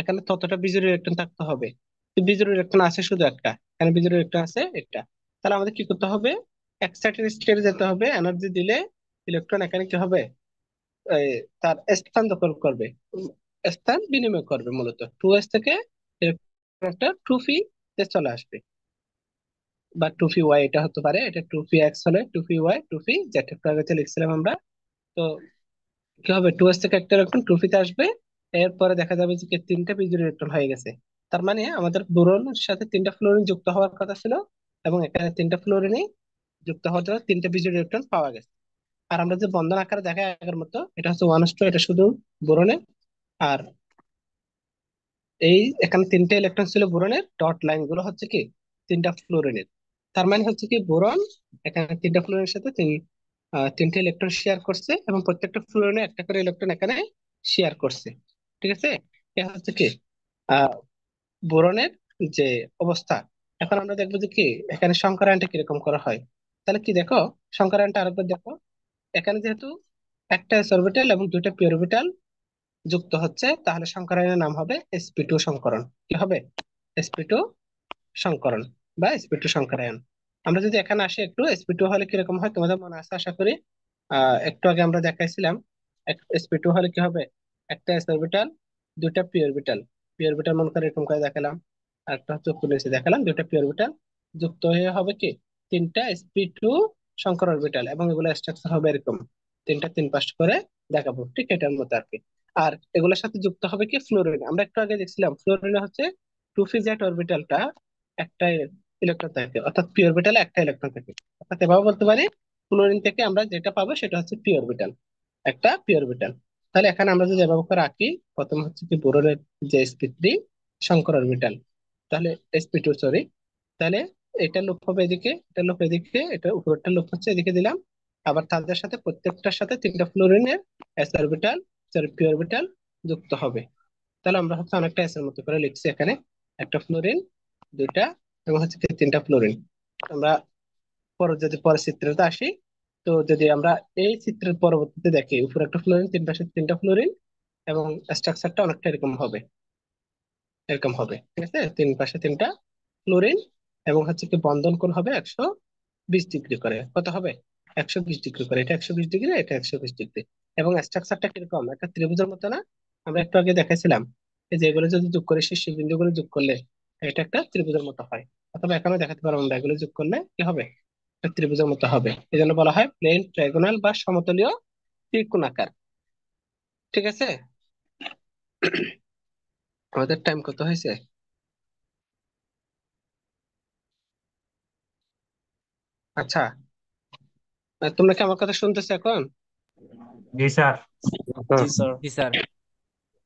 এখানে ততটা বিজোড় ইলেকট্রন থাকতে হবে। তো বিজোড় ইলেকট্রন আছে শুধু একটা, এখানে বিজোড় ইলেকট্রন আছে একটা। তাহলে আমাদের কি করতে হবে, এক্সাইটেড স্টেটে যেতে হবে, এনার্জি দিলে ইলেকট্রন এখানে কি হবে, এই, তার স্থান দখল করবে, স্থান বিনিময় করবে, মূলত 2s থেকে ইলেকট্রনটা 2p তে চলে আসবে, বা 2p(y) এটা হতে পারে, এটা 2p(x) হলে 2p(y) 2p(z) একটু আগে যে লিখছিলাম আমরা। তো কি হবে, 2s থেকে একটা ইলেকট্রন 2p তে আসবে, এরপরে দেখা যাবে যে কি তিনটা বিজোড় ইলেকট্রন হয়ে গেছে। তার মানে আমাদের বোরনের সাথে তিনটা ফ্লোরিন যুক্ত হওয়ার কথা ছিল, এবং এখানে তিনটা ফ্লোরিনই যুক্ত হওয়ার জন্য তিনটা বিজোড় ইলেকট্রন পাওয়া গেছে। আর আমরা যে বন্ধন আকারে দেখা আগের মতো, এটা হচ্ছে 1s2, এটা শুধু বোরনের। আর এই এখানে তিনটা ইলেকট্রন ছিল বোরনের, ডট লাইন গুলো হচ্ছে কি তিনটা ফ্লোরিনের। তার মানে হচ্ছে কি বোরন এখানে তিনটা ফ্লোরিনের সাথে তিনটা ইলেকট্রন শেয়ার করছে, এবং প্রত্যেকটা ফ্লোরিনে একটা করে ইলেকট্রন এখানে শেয়ার করছে। ঠিক আছে, এটা হচ্ছে কি আহ বোরনের যে অবস্থা। এখন আমরা দেখবো যে কি এখানে সংকরায়নটা কিরকম করা হয়। তাহলে কি দেখো, সংকরায়নটা আরেকবার দেখো। এখানে যেহেতু একটা এস অরবিটাল এবং দুইটা পি অরবিটাল যুক্ত হচ্ছে, তাহলে সংকরায়নের নাম হবে sp2 সংকরণ। কি হবে? sp2 সংকরণ বা sp2 সংকরায়ন। আমরা যদি এখানে আসি একটু, sp2 হলে কিরকম হয় তোমাদের মনে আছে আশা করি। একটু আগে আমরা দেখাইছিলাম sp2 হলে কি হবে, একটা s অরবিটাল, দুইটা p অরবিটাল। p অরবিটাল মনে করে এরকম করে দেখালাম, আর একটা হচ্ছে উপরে নিচে দেখালাম, দুইটা p অরবিটাল যুক্ত হয়ে হবে কি তিনটা sp2 সংকর অরবিটাল, এবং এগুলো স্ট্রাকচার হবে এরকম, তিনটা তিন পাশ করে দেখাবো ঠিক এটার মতো আর কি। আর এগুলোর সাথে যুক্ত হবে কি ফ্লোরিন। আমরা একটু আগে দেখছিলাম ফ্লোরিনে হচ্ছে টু ফিজেট অরবিটালটা একটা ইলেকট্রন থাকে, অর্থাৎ পি অরবিটালে একটা ইলেকট্রন থাকে। অর্থাৎ এভাবে বলতে পারি ক্লোরিন থেকে আমরা যেটা পাবো সেটা হচ্ছে পি অরবিটাল, একটা পি অরবিটাল। তাহলে এখানে আমরা যদি এভাবে করে আঁকি, প্রথম হচ্ছে কি বোরনের যে sp3 সংকর অরবিটাল, তাহলে sp2 সরি, তাহলে এটা লুপ হবে এদিকে, এটা লুপ এদিকে, এটা উপরেরটা লুপ হচ্ছে এদিকে দিলাম। আবার তাদের সাথে প্রত্যেকটার সাথে তিনটা ফ্লোরিনের S orbital sorry P orbital যুক্ত হবে। তাহলে আমরা হচ্ছে অনেকটা এস এর মতো করে লিখছি এখানে, একটা ফ্লোরিন, দুইটা, এবং হচ্ছে কি তিনটা ফ্লোরিন। আমরা পরে যদি পরের চিত্রতে আসি, তো যদি আমরা এই চিত্রের পরবর্তীতে দেখি, উপরে একটা ফ্লোরিন, তিন পাশে তিনটা ফ্লোরিন, এবং স্ট্রাকচারটা অনেকটা এরকম হবে, এরকম হবে। ঠিক আছে, তিন পাশে তিনটা ফ্লোরিন, এবং হচ্ছে কি বন্ধন কোণ হবে 120 ডিগ্রি করে। কত হবে? 120 ডিগ্রি করে, এটা 120 ডিগ্রি, এটা 120 ডিগ্রি। এবং স্ট্রাকচারটা কিরকম, একটা ত্রিভুজের মতো না? আমরা একটু আগে দেখাইছিলাম এই যে এগুলো যদি যোগ করে, শীর্ষ বিন্দুগুলো যোগ করলে এটা একটা ত্রিভুজের মতো হয়। অথবা এখানেও দেখাতে পারবো আমরা, এগুলো যোগ করলে কি হবে, একটা ত্রিভুজের মতো হবে। এই জন্য বলা হয় প্লেন ট্রাইগোনাল বা সমতলীয় ত্রিকোণাকার। ঠিক আছে, আমাদের টাইম কত হয়েছে? আচ্ছা, তোমরা কি আমার কথা শুনতেছো এখন? জি স্যার। জি হুম। স্যার। জি স্যার।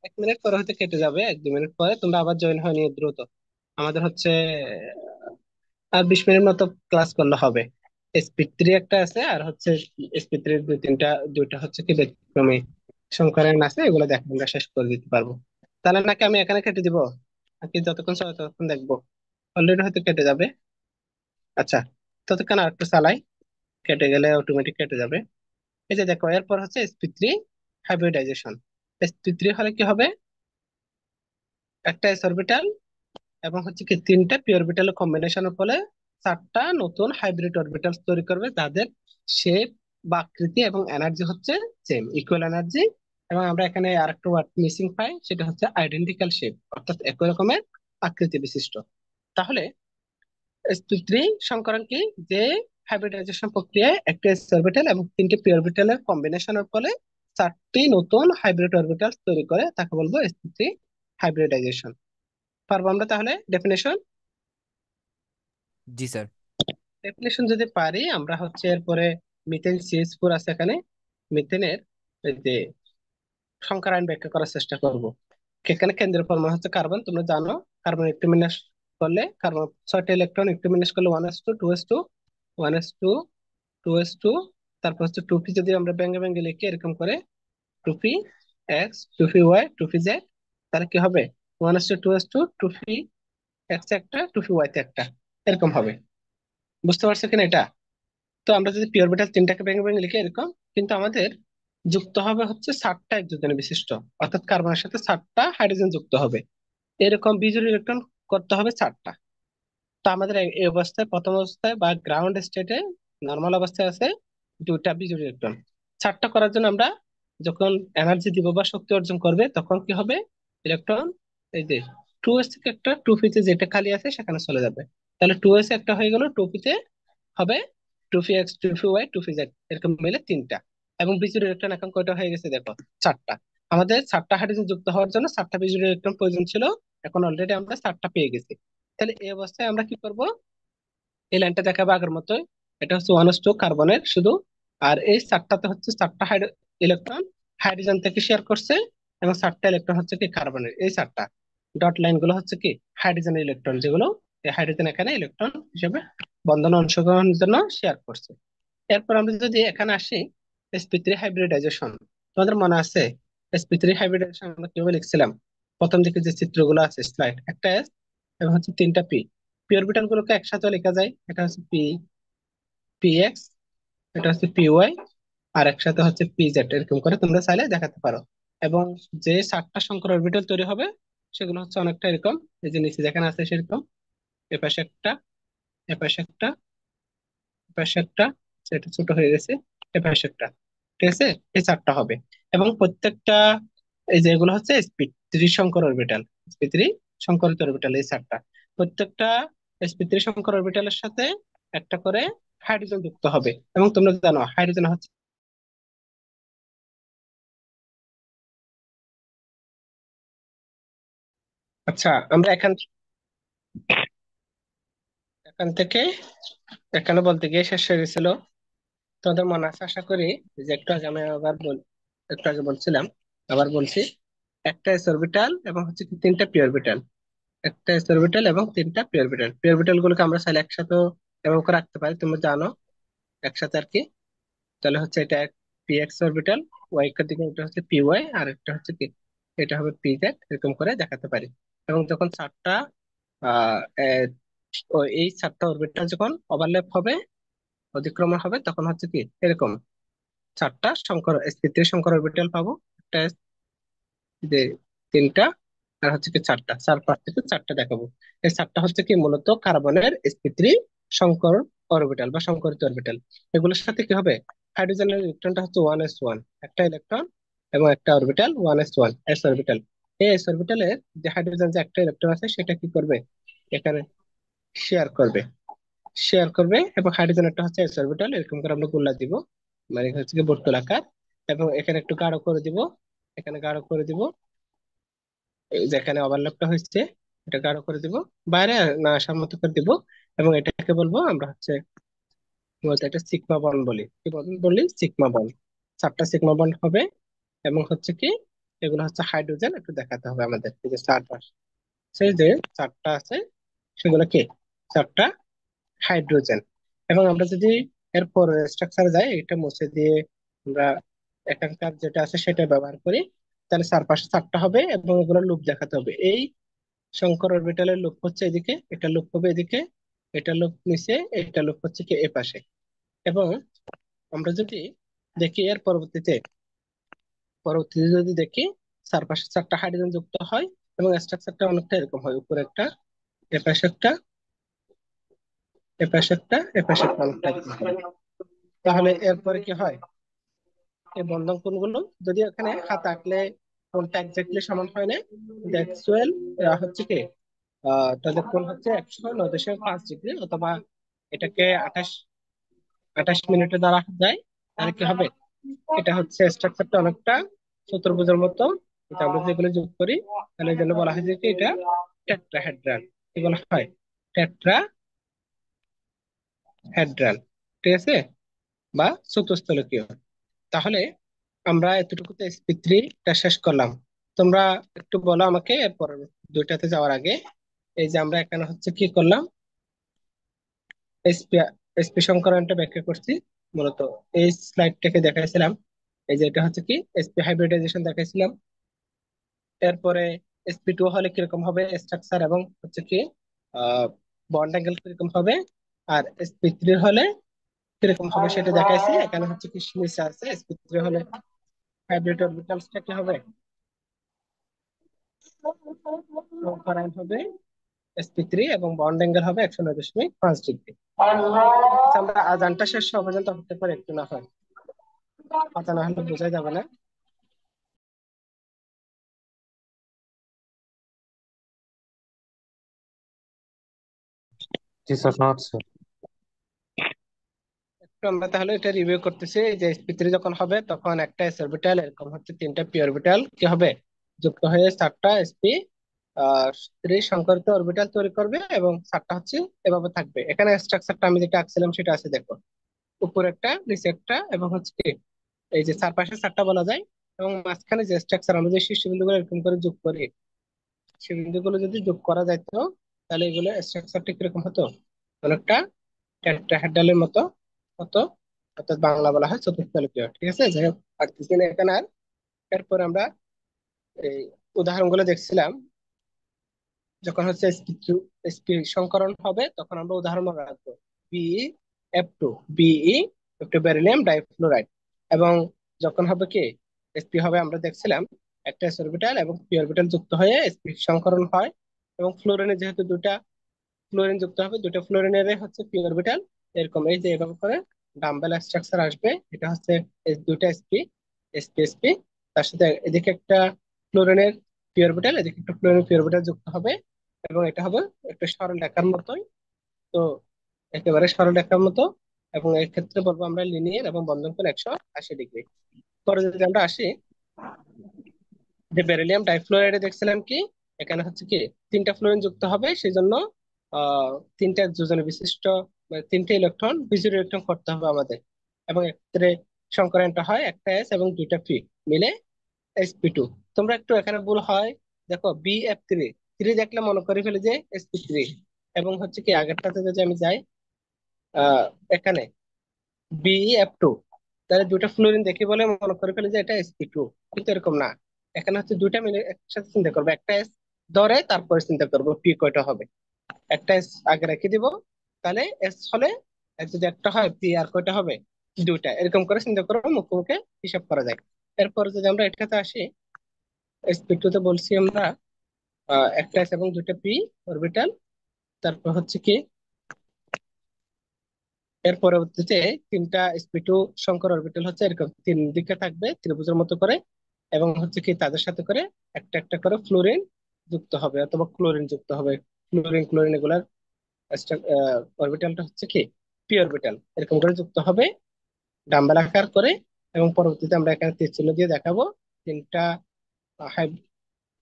1 মিনিট পরে হয়তো কেটে যাবে, 1 2 মিনিট পরে তোমরা আবার জয়েন হয়ে নিয়ে দ্রুত। আমাদের হচ্ছে আর 20 মিনিট মতো ক্লাস করলে হবে। sp3 একটা আছে, আর হচ্ছে sp3 দুইটা হচ্ছে কি ব্যতিক্রমী সংখ্যায়ন আছে, এগুলো দেখে আমরা শেষ করে দিতে পারবো। তাহলে নাকি আমি এখানে কেটে দিব, নাকি যতক্ষণ চলে ততক্ষণ দেখবো? অলরেডি হয়তো কেটে যাবে। আচ্ছা, ততক্ষণ আর একটু চালাই, কেটে গেলে অটোমেটিক কেটে যাবে। এই যে দেখো, এরপর হচ্ছে sp3 হাইব্রিডাইজেশন। sp3 হলে কি হবে, একটা s অরবিটাল এবং হচ্ছে কি তিনটা পি অরবিটালের কম্বিনেশনের ফলে চারটা নতুন হাইব্রিড অরবিটাল তৈরি করবে, যাদের শেপ বা আকৃতি এবং এনার্জি হচ্ছে সেম, ইকুয়াল এনার্জি। এবং আমরা এখানে আরেকটা ওয়ার্ড মিসিং পাই, সেটা হচ্ছে আইডেন্টিক্যাল শেপ, অর্থাৎ একই রকমের আকৃতি বিশিষ্ট। তাহলে sp3 সংকরণ কি, যে হাইব্রিডাইজেশন প্রক্রিয়ায় একটা s অরবিটাল এবং তিনটি পি অরবিটালের কম্বিনেশনের ফলে চারটি নতুন হাইব্রিড অরবিটাল তৈরি করে, তাকে বলবো sp3 হাইব্রিডাইজেশন। পারবো আমরা তাহলে ডেফিনেশন? জি স্যার। ডেফিনেশন যদি পারি, আমরা হচ্ছে এরপরে মিথেন CH4 আছে এখানে, মিথেনের এই যে সংখ্যায়ন ব্যাখ্যা করার চেষ্টা করব। এখানে কেন্দ্রীয় পরমাণু হচ্ছে কার্বন, তোমরা জানো কার্বন একটু বিন্যাস করলে, কার্বন 6টা ইলেকট্রন একটু বিন্যাস করলে 1s2 2s2 1s2 2s2, তারপর হচ্ছে 2p যদি আমরা ব্যঙ্গে ব্যঙ্গে লিখি এরকম করে, 2p x 2p y 2p z, তাহলে কি হবে 1s2 2s2 2p x একটা 2p y তে একটা, এরকম হবে। বুঝতে পারছো কিনা এটা? তো আমরা যদি পি অরবিটাল তিনটাকে ভেঙে ভেঙে লিখি এরকম, কিন্তু আমাদের যুক্ত হবে হচ্ছে 7টা একযোজনী বিশিষ্ট, অর্থাৎ কার্বনের সাথে 7টা হাইড্রোজেন যুক্ত হবে, এরকম বিজোড় ইলেকট্রন করতে হবে 4টা। তো আমাদের এই অবস্থায়, প্রথম অবস্থায় বা গ্রাউন্ড স্টেটে নর্মাল অবস্থায় আছে দুইটা বিজোড় ইলেকট্রন। 4টা করার জন্য আমরা যখন এনার্জি দিব বা শক্তি অর্জন করবে, তখন কি হবে, ইলেকট্রন এই যে 2s থেকে একটা 2p তে যেটা খালি আছে সেখানে চলে যাবে। তাহলে 2s একটা হয়ে গেল, 2p তে হবে 2p x 2p y 2p z, এরকম মিলে তিনটা। এবং বিজোড় ইলেকট্রন এখন কয়টা হয়ে গেছে দেখো, 4টা। আমাদের 7টা হাইড্রোজেন যুক্ত হওয়ার জন্য 7টা বিজোড় ইলেকট্রন প্রয়োজন ছিল, এখন অলরেডি আমরা 7টা পেয়ে গেছি। তাহলে এই অবস্থায় আমরা কি করব, এই লাইনটা দেখাবো আগের মতোই। এটা হচ্ছে 1s2 কার্বনের শুধু, আর এই 7টাতে হচ্ছে 7টা ইলেকট্রন হাইড্রোজেন থেকে শেয়ার করছে, এবং 7টা ইলেকট্রন হচ্ছে কি কার্বনের। এই 7টা ডট লাইন গুলো হচ্ছে কি হাইড্রোজেনের ইলেকট্রন, যেগুলো এই হাইড্রোজেন এখানে ইলেকট্রন হিসেবে বন্ধনে অংশগ্রহণের জন্য শেয়ার করছে। এরপর আমরা যদি এখানে আসি, sp3 হাইব্রিডাইজেশন, তোমাদের মনে আছে sp3 হাইব্রিডাইজেশন আমরা কিভাবে লিখছিলাম? প্রথম দিকে যে চিত্রগুলো আছে স্লাইড, একটা এস এবং হচ্ছে 3টা পি। পি অরবিটাল গুলোকে একসাথে লেখা যায়, এটা হচ্ছে পি, পি এক্স, এটা হচ্ছে পি ওয়াই, আর একসাথে হচ্ছে পি জেড, এরকম করে তোমরা চাইলে দেখাতে পারো। এবং যে 7টা সংকর অরবিটাল তৈরি হবে সেগুলো হচ্ছে অনেকটা এরকম, এই যে নিচে যেখানে আছে সেরকম, এপাশে একটা, এপাশে একটা, এপাশে একটা, সেটা ছোট হয়ে গেছে, এপাশে একটা, ঠিক আছে? এই 4টা হবে। এবং প্রত্যেকটা, এই যে এগুলো হচ্ছে sp3 সংকর অরবিটাল, sp3 সংকরিত অরবিটাল, এই 4টা প্রত্যেকটা sp3 সংকর অরবিটালের সাথে একটা করে হাইড্রোজেন যুক্ত হবে। এবং তোমরা জানো হাইড্রোজেন হচ্ছে, আচ্ছা আমরা এখান এখান থেকে এখানে বলতে গিয়ে শেষ হয়ে গেছিল। তোমাদের মনে আছে আশা করি, যে একটু আগে আমি একটু আগে বলছিলাম, আবার বলছি, একটা এস অরবিটাল এবং হচ্ছে কি 3টা পি অরবিটাল, একটা এস অরবিটাল এবং 3টা পি অরবিটাল। পি অরবিটাল গুলোকে আমরা চাইলে একসাথে ব্যবহার করে রাখতে পারি, তুমি জানো, একসাথে আর কি। তাহলে হচ্ছে এটা পি এক্স অরবিটাল, ওয়াই এর দিকে এটা হচ্ছে পি ওয়াই, আর একটা হচ্ছে কি এটা হবে পি জেড, এরকম করে দেখাতে পারি। এবং যখন 4টা আহ আহ, এই 4টা অরবিটাল যখন ওভারল্যাপ হবে, অতিক্রমণ হবে, তখন হচ্ছে কি এরকম 4টা সংকর sp3 সংকর অরবিটাল পাবো। একটা যে 3টা, আর হচ্ছে কি 4টা, 4 থেকে 4টা দেখাবো। এই 4টা হচ্ছে কি মূলত কার্বনের sp3 সংকর অরবিটাল বা সংকরিত অরবিটাল। এগুলোর সাথে কি হবে, হাইড্রোজেনের ইলেকট্রনটা হচ্ছে 1s1, একটা ইলেকট্রন এবং একটা অরবিটাল 1s1 এস অরবিটাল। এই এস অরবিটালের যে হাইড্রোজেন যে একটা ইলেকট্রন আছে সেটা কি করবে, এখানে শেয়ার করবে, শেয়ার করবে, এবং হাইড্রোজেন একটা হচ্ছে এস অরবিটাল, এরকম করে আমরা গোলা দিব, মানে হচ্ছে কি বর্তুলাকার। এবং এখানে একটু গাঢ় করে দিব, এখানে গাঢ় করে দিব, এই যেখানে ওভারল্যাপটা হচ্ছে এটা গাঢ় করে দিব, বাইরে না আসার মতো করে দিব। এবং এটাকে বলবো আমরা হচ্ছে মূলত একটা সিগমা বন্ড বলি, কি বলি, সিগমা বন্ড। 4টা সিগমা বন্ড হবে। এবং হচ্ছে কি এগুলো হচ্ছে হাইড্রোজেন, একটু দেখাতে হবে আমাদের, এই যে 4টা, সেই যে 4টা আছে সেগুলো কি 4টা হাইড্রোজেন। এবং আমরা যদি এরপর স্ট্রাকচারে যাই, এটা মুছে দিয়ে আমরা এখানকার যেটা আছে সেটা ব্যবহার করি, তাহলে চারপাশে 4টা হবে এবং এগুলো লুপ দেখাতে হবে। এই শঙ্কর অরবিটালের লুপ হচ্ছে এদিকে, এটা লুপ হবে এদিকে, এটা লুপ নিচে, এটা লুপ হচ্ছে কি এ পাশে। এবং আমরা যদি দেখি এর পরবর্তীতে যদি দেখি, চারপাশে 4টা হাইড্রোজেন যুক্ত হয় এবং স্ট্রাকচারটা অনেকটা এরকম হয়, উপরে একটা, এ পাশে একটা, এ পাশে একটা, এ পাশে একটা, অনেকটা এরকম হয়। তাহলে এরপরে কি হয়, এই বন্ধন কোণগুলো যদি এখানে হাত আঁকলে কোণটা এক্স্যাক্টলি সমান হয় না, কিন্তু অ্যাকচুয়াল হচ্ছে কি তাদের কোণ হচ্ছে 109.5 ডিগ্রি, অথবা এটাকে 28 মিনিটে দ্বারা যায়, তাহলে কি হবে, এটা হচ্ছে স্ট্রাকচারটা অনেকটা চতুর্ভুজের মতো। এটা আমরা যেগুলো যোগ করি, তাহলে এই জন্য বলা হয় যে কি এটা টেট্রাহেড্রাল, কি বলা হয়, টেট্রাহেড্রাল, ঠিক আছে, বা চতুস্তলকীয়। তাহলে আমরা এতটুকুতে sp3 টা শেষ করলাম। তোমরা একটু বলো আমাকে এরপর দুইটাতে যাওয়ার আগে, এই যে আমরা এখানে হচ্ছে কি করলাম, এসপি এসপি সংকরণটা ব্যাখ্যা করছি মূলত, এই স্লাইডটাকে দেখাইছিলাম। এই যে এটা হচ্ছে কি এসপি হাইব্রিডাইজেশন দেখাইছিলাম। এরপরে sp2 হলে কিরকম হবে স্ট্রাকচার, এবং হচ্ছে কি বন্ড অ্যাঙ্গেল কিরকম হবে, আর sp3 হলে কিরকম হবে সেটা দেখাইছি। এখানে হচ্ছে কি নিচে আছে sp3 হলে হাইব্রিড অরবিটালসটা কি হবে, কম্পারেন্ট হবে sp3, এবং বন্ড অ্যাঙ্গেল হবে 109.5 ডিগ্রি। আচ্ছা, আমরা আজানটা শেষ হওয়া পর্যন্ত অপেক্ষা করে একটু, না হয় কথা না হলে বোঝাই যাবে না। জি স্যার, শোনা যাচ্ছে। তো আমরা তাহলে এটা রিভিউ করতেছি যে sp3 যখন হবে তখন একটা s অরবিটাল এরকম হচ্ছে তিনটা p অরবিটাল কি হবে যুক্ত হয়ে 4টা sp3 সংকরিত অরবিটাল তৈরি করবে এবং 4টা হচ্ছে এভাবে থাকবে। এখানে স্ট্রাকচারটা আমি যেটা আঁকছিলাম সেটা আছে দেখো, উপরে একটা নিচে একটা এবং হচ্ছে কি এই যে চারপাশে 4টা বলা যায় এবং মাঝখানে যে স্ট্রাকচার আমরা যে শীর্ষবিন্দুগুলো এরকম করে যোগ করি, সেই বিন্দুগুলো যদি যোগ করা যাইতো তাহলে এগুলো স্ট্রাকচারটা কিরকম হতো, অনেকটা টেট্রাহেড্রালের মতো হতো, অর্থাৎ বাংলা বলা হয় চতুষ্ফলকীয়। ঠিক আছে, যাই হোক পারতেছি না এখানে আর। এরপর আমরা এই উদাহরণগুলো দেখছিলাম, যখন হচ্ছে এসপি সংকরণ হবে তখন আমরা উদাহরণ মনে রাখবো। B E F2, B E F2 beryllium difluoride. এবং যখন হবে কি এসপি হবে আমরা দেখছিলাম একটা এস অরবিটাল এবং পি অরবিটাল যুক্ত হয়ে এসপি সংকরণ হয়। এবং ফ্লোরিনে যেহেতু দুটা ফ্লোরিন যুক্ত হবে, দুটো ফ্লোরিনের হচ্ছে পি অরবিটাল, এরকম এই যে এভাবে করে ডাম্বেল স্ট্রাকচার আসবে। এটা হচ্ছে দুইটা এসপি এসপি এসপি, তার সাথে এদিকে একটা ফ্লোরিনের পি অরবিটাল, এদিকে একটা ফ্লোরিন পি অরবিটাল যুক্ত হবে এবং এটা হবে একটা সরল রেখার মতোই। তো একেবারে সরল রেখার মতো, এবং এই ক্ষেত্রে বলবো আমরা লিনিয়ার এবং বন্ধন কোণ 180 ডিগ্রি। পরে যদি আমরা আসি যে বেরিলিয়াম ডাইফ্লোরাইডে দেখছিলাম কি এখানে হচ্ছে কি তিনটা ফ্লোরিন যুক্ত হবে, সেই জন্য আহ তিনটা যোজনী বিশিষ্ট মানে তিনটা ইলেকট্রন বিজোড় ইলেকট্রন করতে হবে আমাদের। এবং এক্ষেত্রে সংকরায়নটা হয় একটা এস এবং দুইটা পি মিলে sp2। তোমরা একটু এখানে ভুল হয়, দেখো bf3, থ্রি দেখলে মনে করে ফেলে যে sp3। এবং হচ্ছে কি আগেরটাতে যদি আমি যাই আহ এখানে bef2, তাহলে দুটো ফ্লোরিন দেখি বলে মনে করে ফেলে যে এটা sp2, কিন্তু এরকম না। এখানে হচ্ছে দুইটা মিলে একসাথে চিন্তা করবো, একটা এস ধরে তারপরে চিন্তা করবো পি কয়টা হবে। একটা এস আগে রেখে দিব, তাহলে এস হলে যদি একটা হয় পি আর কয়টা হবে, দুইটা, এরকম করে চিন্তা করবো, মুখে মুখে হিসাব করা যায়। এরপর যদি আমরা এটাতে আসি, sp2 তে বলছি আমরা একটা এস এবং দুইটা পি অরবিটাল। তারপর হচ্ছে কি এর পরবর্তীতে তিনটা sp2 সংকর অরবিটাল হচ্ছে এরকম তিন দিকে থাকবে ত্রিভুজের মতো করে। এবং হচ্ছে কি তাদের সাথে করে একটা একটা করে ফ্লোরিন যুক্ত হবে অথবা ক্লোরিন যুক্ত হবে। ক্লোরিন ক্লোরিন এগুলার অরবিটালটা হচ্ছে কি পি অরবিটাল, এরকম করে যুক্ত হবে ডাম্বেল আকার করে। এবং পরবর্তীতে আমরা এখানে তীর চিহ্ন দিয়ে দেখাবো তিনটা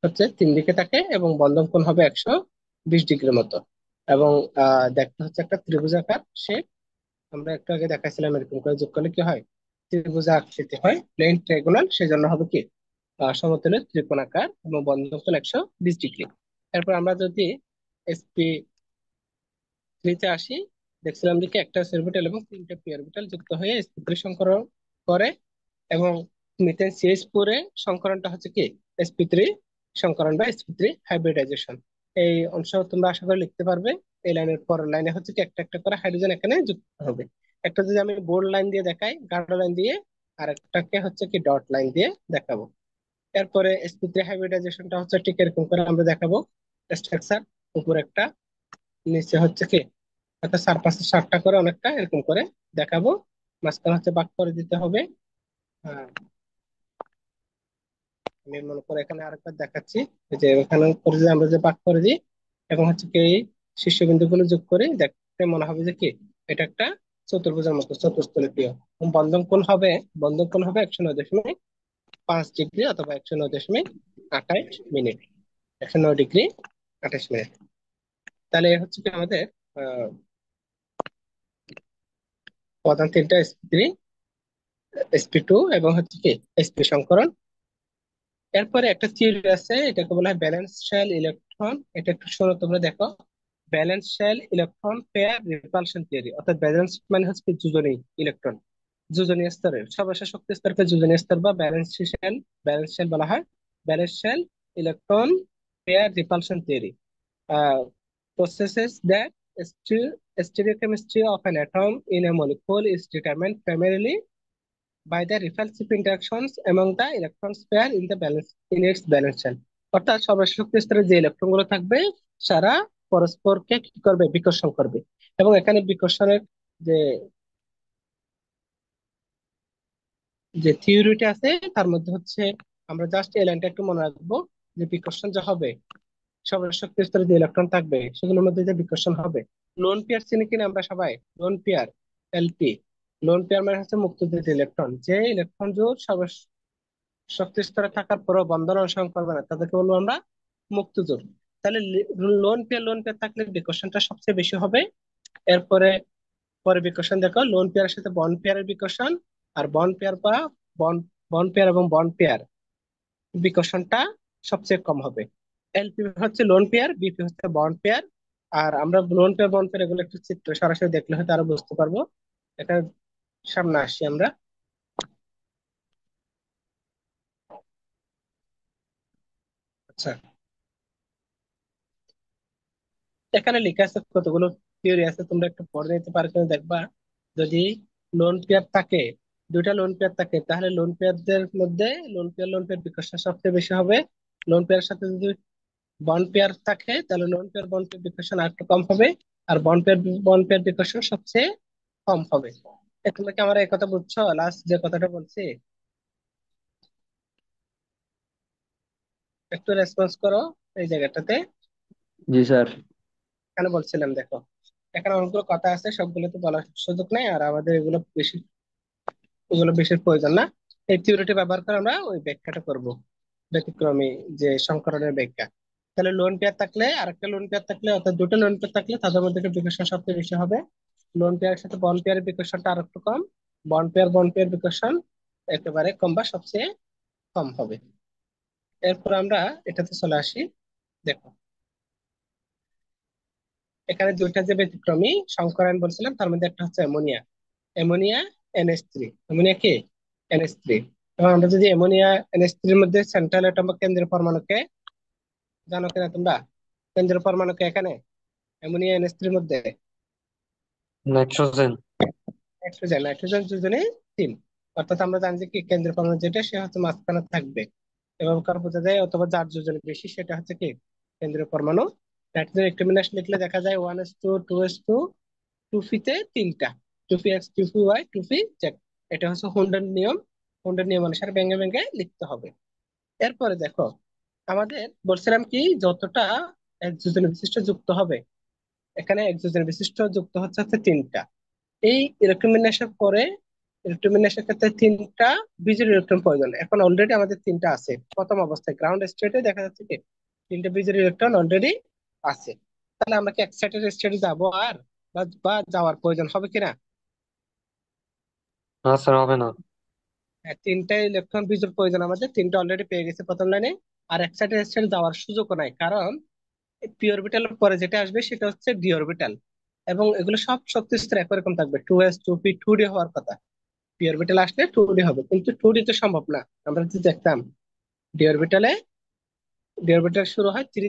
হচ্ছে তিন দিকে থাকে এবং বন্ধন কোণ হবে 120 ডিগ্রির মতো। এবং দেখতে হচ্ছে একটা ত্রিভুজ আকার শেপ। আমরা একটু আগে দেখাইছিলাম এরকম করে যোগ করলে কি হয়, ত্রিভুজ আকৃতি হয়, প্লেন ট্রায়াঙ্গুলার, সেই জন্য হবে কি সমতলের ত্রিকোণাকার এবং বন্ধন কোণ 120 ডিগ্রি। এরপর আমরা যদি এসপি থ্রিতে আসি, দেখছিলাম যে কি একটা অরবিটাল এবং তিনটা পি অরবিটাল যুক্ত হয়ে sp3 সংকরণ করে। এবং মিথেন CH4 এ সংকরণটা হচ্ছে কি sp3 সংকরণ বা sp3 হাইব্রিডাইজেশন। এই অংশ তোমরা আশা করি লিখতে পারবে। এই লাইনের পর লাইনে হচ্ছে কি একটা একটা করে হাইড্রোজেন এখানে যুক্ত হবে। একটা যদি আমি বোল্ড লাইন দিয়ে দেখাই, গাঢ় লাইন দিয়ে, আর একটাকে হচ্ছে কি ডট লাইন দিয়ে দেখাবো। এরপরে sp3 হাইব্রিডাইজেশনটা হচ্ছে ঠিক এরকম করে আমরা দেখাবো। স্ট্রাকচার উপর একটা, নিচে হচ্ছে কি অর্থাৎ চারপাশে 7টা করে অনেকটা এরকম করে দেখাবো। মাঝখানে হচ্ছে ভাগ করে দিতে হবে। আহ, আমি মনে করে এখানে আরেকবার দেখাচ্ছি, এই যে এখানে করে যে আমরা যে ভাগ করে দিই এবং হচ্ছে কি এই শীর্ষবিন্দু গুলো যোগ করে দেখতে মনে হবে যে কি এটা একটা চতুর্ভুজের মতো চতুষ্ফলকীয়। এবং বন্ধন কোণ হবে 109.5 ডিগ্রি অথবা 109.28 মিনিট, 109 ডিগ্রি 28 মিনিট। তাহলে হচ্ছে কি আমাদের আহ প্রধান তিনটা sp3 sp2 এবং হচ্ছে কি sp সংকরণ। এরপরে একটা থিওরি আছে, এটাকে বলা হয় ব্যালেন্স শেল ইলেকট্রন। এটা একটু শোনো তোমরা দেখো, valence shell electron pair repulsion theory. অর্থাৎ ব্যালেন্স মানে হচ্ছে কি যোজনী ইলেকট্রন, যোজনী স্তরের সর্বশেষ শক্তি স্তরকে যোজনী স্তর বা ব্যালেন্স শেল বলা হয়। Valence shell electron pair repulsion theory processes that stereochemistry of an atom in a molecule is determined primarily by the repulsive interactions among the electrons pair in its valence shell। অর্থাৎ সর্বশক্তি স্তরে যে electron গুলো থাকবে সারা পরস্পরকে কি করবে, বিকর্ষণ করবে। এবং এখানে বিকর্ষণের যে যে থিওরিটা আছে তার মধ্যে হচ্ছে আমরা জাস্ট এই লাইনটা একটু মনে রাখবো, যে বিকর্ষণ যে হবে সর্বশক্তি স্তরে যে ইলেকট্রন থাকবে সেগুলোর মধ্যে যে বিকর্ষণ হবে, লোন পেয়ার চিনি কিনা আমরা সবাই, lone pair LP. Lone pair মানে হচ্ছে মুক্তোজিত ইলেকট্রন, যে ইলেকট্রন জোড় শক্তি স্তরে থাকার পরও বন্ধন অনুসরণ করবে না তাদেরকে বলবো আমরা মুক্ত জোড়। তাহলে লোন পেয়ার থাকলে বিকর্ষণটা সবচেয়ে বেশি হবে। এরপরে পরে বিকর্ষণ দেখো, লোন পেয়ারের সাথে বন্ড পেয়ারের বিকর্ষণ, আর বন্ড পেয়ার বা বন্ড বন্ড পেয়ার এবং বন্ড পেয়ার বিকর্ষণটা সবচেয়ে কম হবে। এলপি হচ্ছে লোন পেয়ার, বিপি হচ্ছে বন্ড পেয়ার। আর আমরা লোন পেয়ার বন্ড পেয়ার এগুলো একটু চিত্র সরাসরি দেখলে হয়তো আরো বুঝতে পারবো। এটা সামনে আসি আমরা। আচ্ছা, এখানে লেখা আছে কতগুলো থিওরি আছে, তোমরা একটু পড়ে নিতে পারো কিনা দেখবা। যদি লোন পেয়ার থাকে, দুইটা লোন পেয়ার থাকে, তাহলে লোন পেয়ারদের মধ্যে লোন পেয়ার বিকর্ষণ সবচেয়ে বেশি হবে। লোন পেয়ারের সাথে যদি বন্ড পেয়ার থাকে তাহলে লোন পেয়ার বন্ড পেয়ার বিকর্ষণ আর একটু কম হবে। আর বন্ড পেয়ার বিকর্ষণ সবচেয়ে কম হবে। তোমরা কি আমার এই কথা বুঝছো, লাস্ট যে কথাটা বলছি? একটু রেসপন্স করো এই জায়গাটাতে। জি স্যার। এখানে বলছিলাম দেখো, এখানে অনেকগুলো কথা আছে, সবগুলো তো বলার সুযোগ নেই, আর আমাদের এগুলো বেশি প্রয়োজন না। এই থিওরিটি ব্যবহার করে আমরা ওই ব্যাখ্যাটা করব, ব্যতিক্রমী যে সংকরণের ব্যাখ্যা। তাহলে লোন পেয়ার থাকলে, আরেকটা লোন পেয়ার থাকলে, অর্থাৎ দুটো লোন পেয়ার থাকলে তাদের মধ্যে বিকর্ষণ সবচেয়ে বেশি হবে। লোন পেয়ারের সাথে বন্ড পেয়ারের বিকর্ষণটা আর একটু কম। বন্ড পেয়ার বিকর্ষণ একেবারে কম বা সবচেয়ে কম হবে। এরপর আমরা এটাতে চলে আসি। দেখো, এখানে দুইটা যে ব্যতিক্রমী সংকরায়ন বলছিলাম তার মধ্যে একটা হচ্ছে অ্যামোনিয়া। অ্যামোনিয়া NH3, অ্যামোনিয়া কি NH3। এবং আমরা যদি অ্যামোনিয়া NH3 এর মধ্যে সেন্ট্রাল অ্যাটম বা কেন্দ্রীয় পরমাণুকে জানো কিনা তোমরা? কেন্দ্রীয় পরমাণুকে এখানে অ্যামোনিয়া NH3 এর মধ্যে নাইট্রোজেন। নাইট্রোজেন দুজনে তিন। অর্থাৎ আমরা জানি যে কি কেন্দ্রীয় পরমাণু যেটা সে হচ্ছে মাঝখানে থাকবে, এভাবে কার বোঝা যায়, অথবা যার যোজন বেশি সেটা হচ্ছে কি কেন্দ্রীয় পরমাণু। নাইট্রোজেন একটি বিন্যাস লিখলে দেখা যায় 1s2 2s2, 2p-তে তিনটা, 2p-x 2p-y 2p-z। এটা হচ্ছে হুন্ডের নিয়ম। হুন্ডের নিয়ম অনুসারে ভেঙে ভেঙে লিখতে হবে। এরপরে দেখো, আমাদের বলছিলাম কি যতটা এক যোজন বিশিষ্ট যুক্ত হবে, এখানে এক যোজন বিশিষ্ট যুক্ত হচ্ছে তিনটা। এই ইলেকট্রন বিন্যাসের পরে, ইলেকট্রন বিন্যাসের ক্ষেত্রে তিনটা বিজোড় ইলেকট্রন প্রয়োজন। এখন অলরেডি আমাদের তিনটা আছে প্রথম অবস্থায়, গ্রাউন্ড স্টেটে দেখা যাচ্ছে কি তিনটা বিজোড় ইলেকট্রন অলরেডি আছে। তাহলে আমরা কি এক্সাইটেড স্টেটে যাবো আর, বা যাওয়ার প্রয়োজন হবে কিনা? না স্যার, হবে না। হ্যাঁ, তিনটা ইলেকট্রন বিজোড় প্রয়োজন আমাদের, তিনটা অলরেডি পেয়ে গেছে প্রথম লাইনে। আর এক্সাইটেড স্টেটে যাওয়ার সুযোগও নাই, কারণ পি অরবিটালের পরে যেটা আসবে সেটা হচ্ছে ডি অরবিটাল। এবং এগুলো সব শক্তি স্তর একই রকম থাকবে, 2s 2p 2d হওয়ার কথা। পি অরবিটাল আসলে 2d হবে, কিন্তু 2d তো সম্ভব না। আমরা যদি দেখতাম ডি অরবিটালে, ডি অরবিটাল শুরু হয় 3D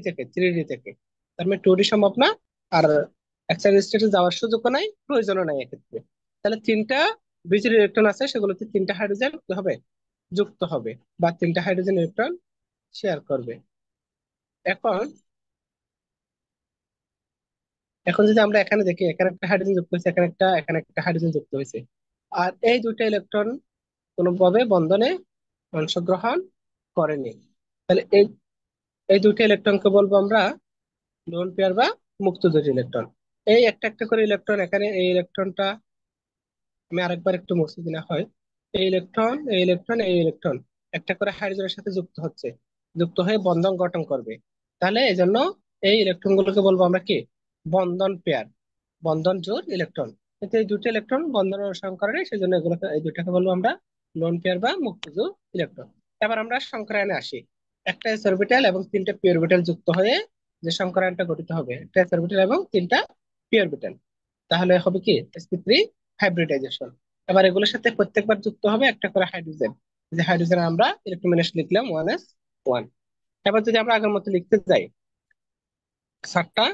থেকে। তার মানে 2d সম্ভব না। আর এক্সাইটেড স্টেটে যাওয়ার সুযোগও নাই, প্রয়োজনও নাই এক্ষেত্রে। তাহলে তিনটা বিজোড় ইলেকট্রন আছে, সেগুলোতে তিনটা হাইড্রোজেন কি হবে, যুক্ত হবে, বা তিনটা হাইড্রোজেন ইলেকট্রন শেয়ার করবে। এখন এখন যদি আমরা এখানে দেখি, এখানে একটা হাইড্রোজেন যুক্ত হয়েছে, এখানে একটা হাইড্রোজেন যুক্ত হয়েছে। আর এই দুইটা ইলেকট্রন কোনোভাবে বন্ধনে অংশগ্রহণ করেনি। তাহলে এই এই দুইটা ইলেকট্রনকে বলবো আমরা লোন পেয়ার বা মুক্তজোড় ইলেকট্রন। এই একটা একটা করে ইলেকট্রন, এখানে এই ইলেকট্রনটা আমি আরেকবার একটু মুছে দিলে হয়। এই ইলেকট্রন একটা করে হাইড্রোজেনের সাথে যুক্ত হচ্ছে, যুক্ত হয়ে বন্ধন গঠন করবে। তাহলে এই জন্য এই ইলেকট্রন গুলোকে বলবো আমরা কি বন্ধন পেয়ার, বন্ধন জোড় ইলেকট্রন। কিন্তু এই দুটো ইলেকট্রন বন্ধন অনুসরণ করে না, সেই জন্য এই দুটাকে বলবো আমরা লোন পেয়ার বা মুক্ত জোড় ইলেকট্রন। এবার আমরা সংকরায়নে আসি। একটা এস অরবিটাল এবং তিনটা পি অরবিটাল যুক্ত হয়ে যে সংকরায়নটা গঠিত হবে, একটা এস অরবিটাল এবং তিনটা পি অরবিটাল, তাহলে হবে কি sp3 হাইব্রিডাইজেশন। এবার এগুলোর সাথে প্রত্যেকবার যুক্ত হবে একটা করে হাইড্রোজেন, যে হাইড্রোজেন আমরা ইলেকট্রোমিনেশ লিখলাম 1s1। এবার যদি আমরা আগের মতো লিখতে যাই, 7টা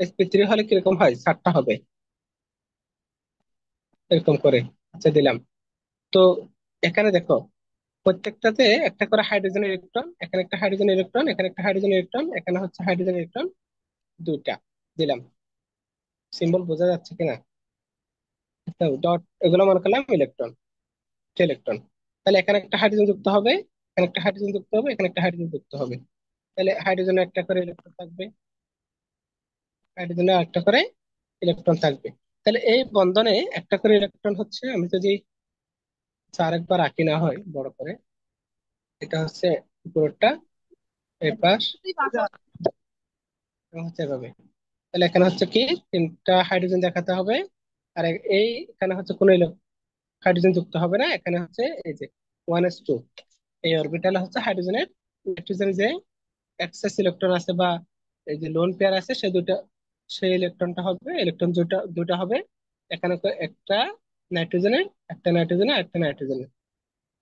sp3 হলে কিরকম হয়, 7টা হবে এরকম করে। আচ্ছা, দিলাম। তো এখানে দেখো, প্রত্যেকটাতে একটা করে হাইড্রোজেন ইলেকট্রন, এখানে একটা হাইড্রোজেন ইলেকট্রন, এখানে একটা হাইড্রোজেন ইলেকট্রন, এখানে হচ্ছে হাইড্রোজেন ইলেকট্রন দুইটা দিলাম। সিম্বল বোঝা যাচ্ছে কিনা? ডট, এগুলো মনে করলাম ইলেকট্রন, ইলেকট্রন। তাহলে এখানে একটা হাইড্রোজেন যুক্ত হবে, এখানে একটা হাইড্রোজেন যুক্ত হবে, এখানে একটা হাইড্রোজেন যুক্ত হবে। তাহলে হাইড্রোজেনে একটা করে ইলেকট্রন থাকবে, হাইড্রোজেনে একটা করে ইলেকট্রন থাকবে। তাহলে এই বন্ধনে একটা করে ইলেকট্রন হচ্ছে, আমি যদি আরেকবার আঁকি না হয় বড় করে, এটা হচ্ছে উপরেরটা, এই পাশ এবং হচ্ছে এভাবে। তাহলে এখানে হচ্ছে কি, তিনটা হাইড্রোজেন দেখাতে হবে। আর এই এখানে হচ্ছে কোনো হাইড্রোজেন যুক্ত হবে না, এখানে হচ্ছে এই যে 1s2, এই অরবিটালে হচ্ছে হাইড্রোজেনের, নাইট্রোজেন যে এক্সেস ইলেকট্রন আছে বা এই যে লোন পেয়ার আছে, সে দুটা, সেই ইলেকট্রনটা হবে, ইলেকট্রন দুটা দুটা হবে। এখানে তো একটা নাইট্রোজেনের, একটা নাইট্রোজেনের, একটা নাইট্রোজেনের,